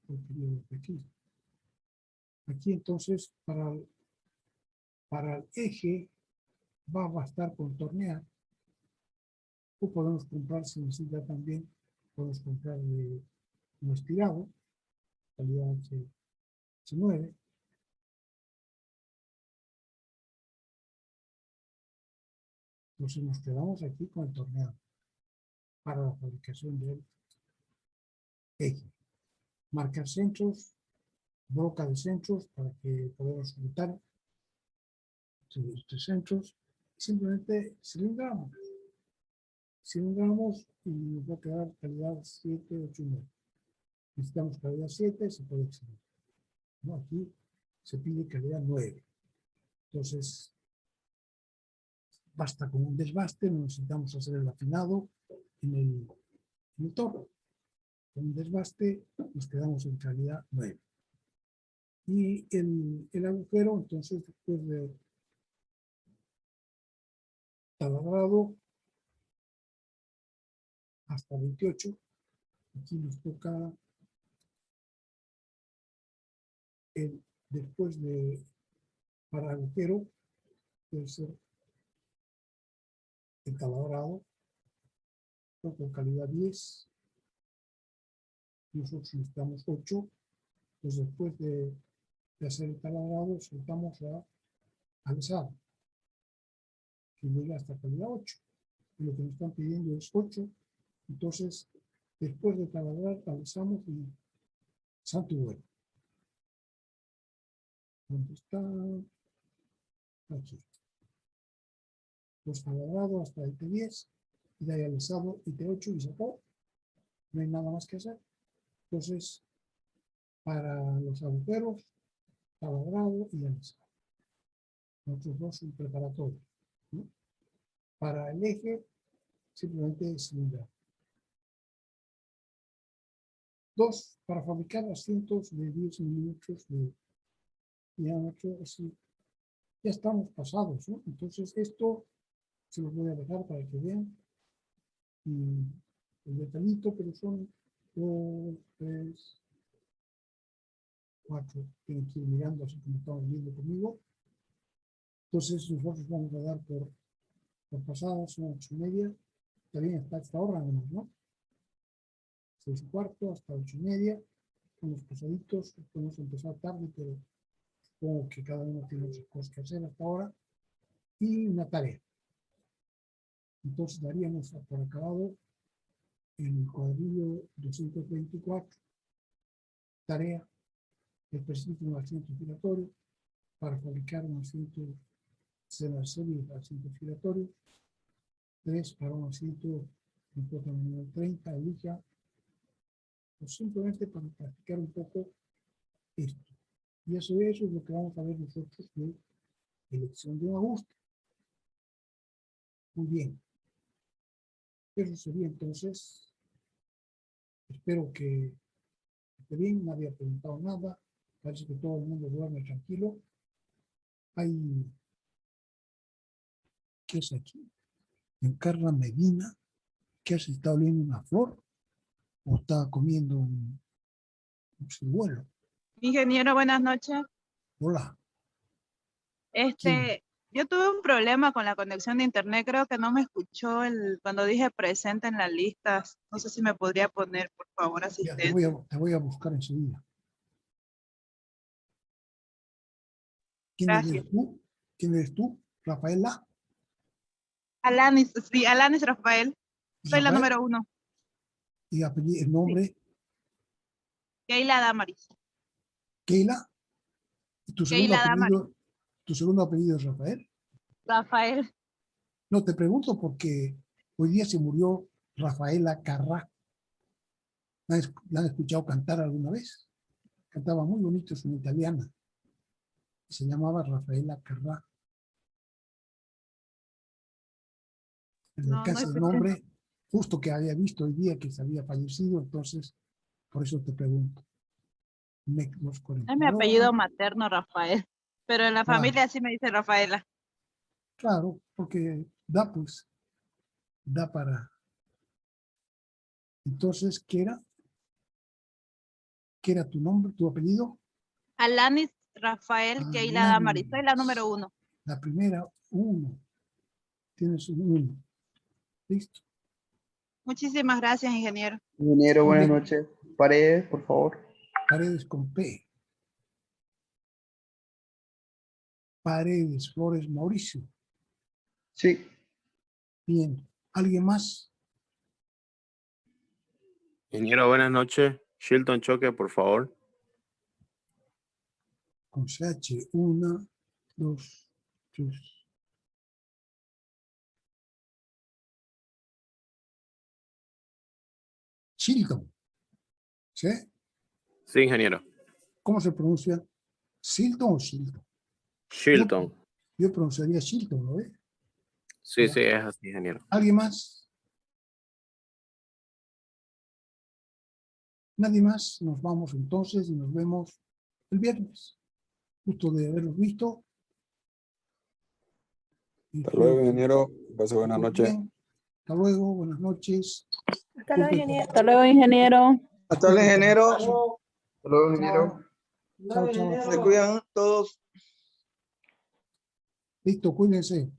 [SPEAKER 1] no quería ver aquí. Aquí entonces, para el eje, va a bastar con tornear. O podemos comprar, si necesita también, podemos comprar un estirado, calidad H9. Entonces nos quedamos aquí con el torneado para la fabricación del eje. Marcar centros, broca de centros para que podamos juntar estos centros. Simplemente cilindramos. Cilindramos y nos va a quedar calidad 7, 8 y 9. Necesitamos calidad 7, se puede extender. ¿No? Aquí se pide calidad 9. Entonces, basta con un desbaste, no necesitamos hacer el afinado en el torno. Con un desbaste nos quedamos en calidad 9. Y el agujero, entonces, después de taladrado hasta 28, Aquí nos toca después de para agujero, debe ser el taladrado, con calidad 10. Nosotros necesitamos 8. Pues después de hacer el taladrado, soltamos a alisado, que llega hasta calidad 8. Y lo que nos están pidiendo es 8. Entonces, después de taladrar, alisamos y santo y bueno. ¿Dónde está? Aquí. Pues taladrado hasta el T10, y de ahí alisado y T8 y se acabó. No hay nada más que hacer. Entonces, para los agujeros, taladrado y alisado. Nosotros dos son preparatorios, ¿no? Para el eje, simplemente es cilindrar. 2. Para fabricar asientos de 10 milímetros de diámetro, así. Ya estamos pasados, ¿no? Entonces, esto se los voy a dejar para que vean. Y el detallito, pero son 2, 3, 4. Tienen que ir mirando así como estamos viendo conmigo. Entonces, nosotros vamos a dar por pasadas, son 8:30. También está esta hora, ¿no? 6:15 hasta 8:30. Con los pasaditos, podemos empezar tarde, pero supongo que cada uno tiene sus cosas que hacer hasta ahora. Y una tarea. Entonces daríamos por acabado el cuadrillo 224. Tarea. Específico un asiento giratorio para fabricar un asiento de la serie de asientos giratorios. 3 para un asiento en cuota número 30, elija. O simplemente para practicar un poco esto. Y eso es lo que vamos a ver nosotros de elección de un ajuste. Muy bien. Eso sería entonces. Espero que esté bien. Nadie ha preguntado nada. Parece que todo el mundo duerme tranquilo. Hay. ¿Qué es aquí? En Carla Medina. ¿Qué has estado oliendo una flor? ¿O está comiendo un ciruelo?
[SPEAKER 11] Ingeniero, buenas noches.
[SPEAKER 1] Hola.
[SPEAKER 11] Yo tuve un problema con la conexión de internet, creo que no me escuchó cuando dije presente en las listas. No sé si me podría poner, por favor,
[SPEAKER 1] Ya,
[SPEAKER 11] asistente.
[SPEAKER 1] te voy a buscar enseguida. ¿Quién
[SPEAKER 11] Gracias.
[SPEAKER 1] eres tú? ¿Quién eres tú? ¿Rafaela?
[SPEAKER 11] Alanis, sí, Alanis Rafael. Soy la
[SPEAKER 1] Rafael.
[SPEAKER 11] número 1.
[SPEAKER 1] ¿Y apellido, el nombre?
[SPEAKER 11] Keila Damaris.
[SPEAKER 1] ¿Keila? ¿Y tu segundo
[SPEAKER 11] Keila Damaris.
[SPEAKER 1] apellido? ¿Tu segundo apellido es Rafael?
[SPEAKER 11] Rafael.
[SPEAKER 1] No, te pregunto porque hoy día se murió Rafaela Carrà. ¿La han escuchado cantar alguna vez? Cantaba muy bonito, es una italiana. Se llamaba Rafaela Carrà. En el caso del nombre, justo que había visto hoy día que se había fallecido, entonces, por eso te pregunto.
[SPEAKER 11] Es mi apellido materno, Rafael. Pero en la familia sí me dice Rafaela.
[SPEAKER 1] Claro, porque da pues, da para. Entonces, ¿qué era? ¿Qué era tu nombre, tu apellido?
[SPEAKER 11] Alanis Rafael Keila Damaris. Soy la número 1.
[SPEAKER 1] La primera, 1. Tienes un 1. Listo.
[SPEAKER 11] Muchísimas gracias, ingeniero.
[SPEAKER 7] Ingeniero, buenas noches. Paredes, por favor.
[SPEAKER 1] Paredes con P. Paredes, Flores, Mauricio.
[SPEAKER 7] Sí.
[SPEAKER 1] Bien. ¿Alguien más?
[SPEAKER 6] Ingeniero, buenas noches. Shilton Choque, por favor.
[SPEAKER 1] Con CH, 1, 2, 3. Shilton. ¿Sí?
[SPEAKER 6] Sí, ingeniero.
[SPEAKER 1] ¿Cómo se pronuncia? ¿Shilton o Shilton?
[SPEAKER 6] Shilton.
[SPEAKER 1] Yo pronunciaría Shilton, ¿lo ve?
[SPEAKER 6] Sí, sí, es así, ingeniero.
[SPEAKER 1] ¿Alguien más? Nadie más. Nos vamos entonces y nos vemos el viernes. Gusto de haberlos visto.
[SPEAKER 12] Hasta luego, ingeniero. Pase buenas noches.
[SPEAKER 1] Hasta luego, buenas noches. Hasta
[SPEAKER 11] luego, ingeniero.
[SPEAKER 7] Hasta luego, ingeniero. Hasta
[SPEAKER 1] Chao,
[SPEAKER 7] luego, ingeniero.
[SPEAKER 1] chao.
[SPEAKER 7] Se cuidan todos.
[SPEAKER 1] Listo, cuídense.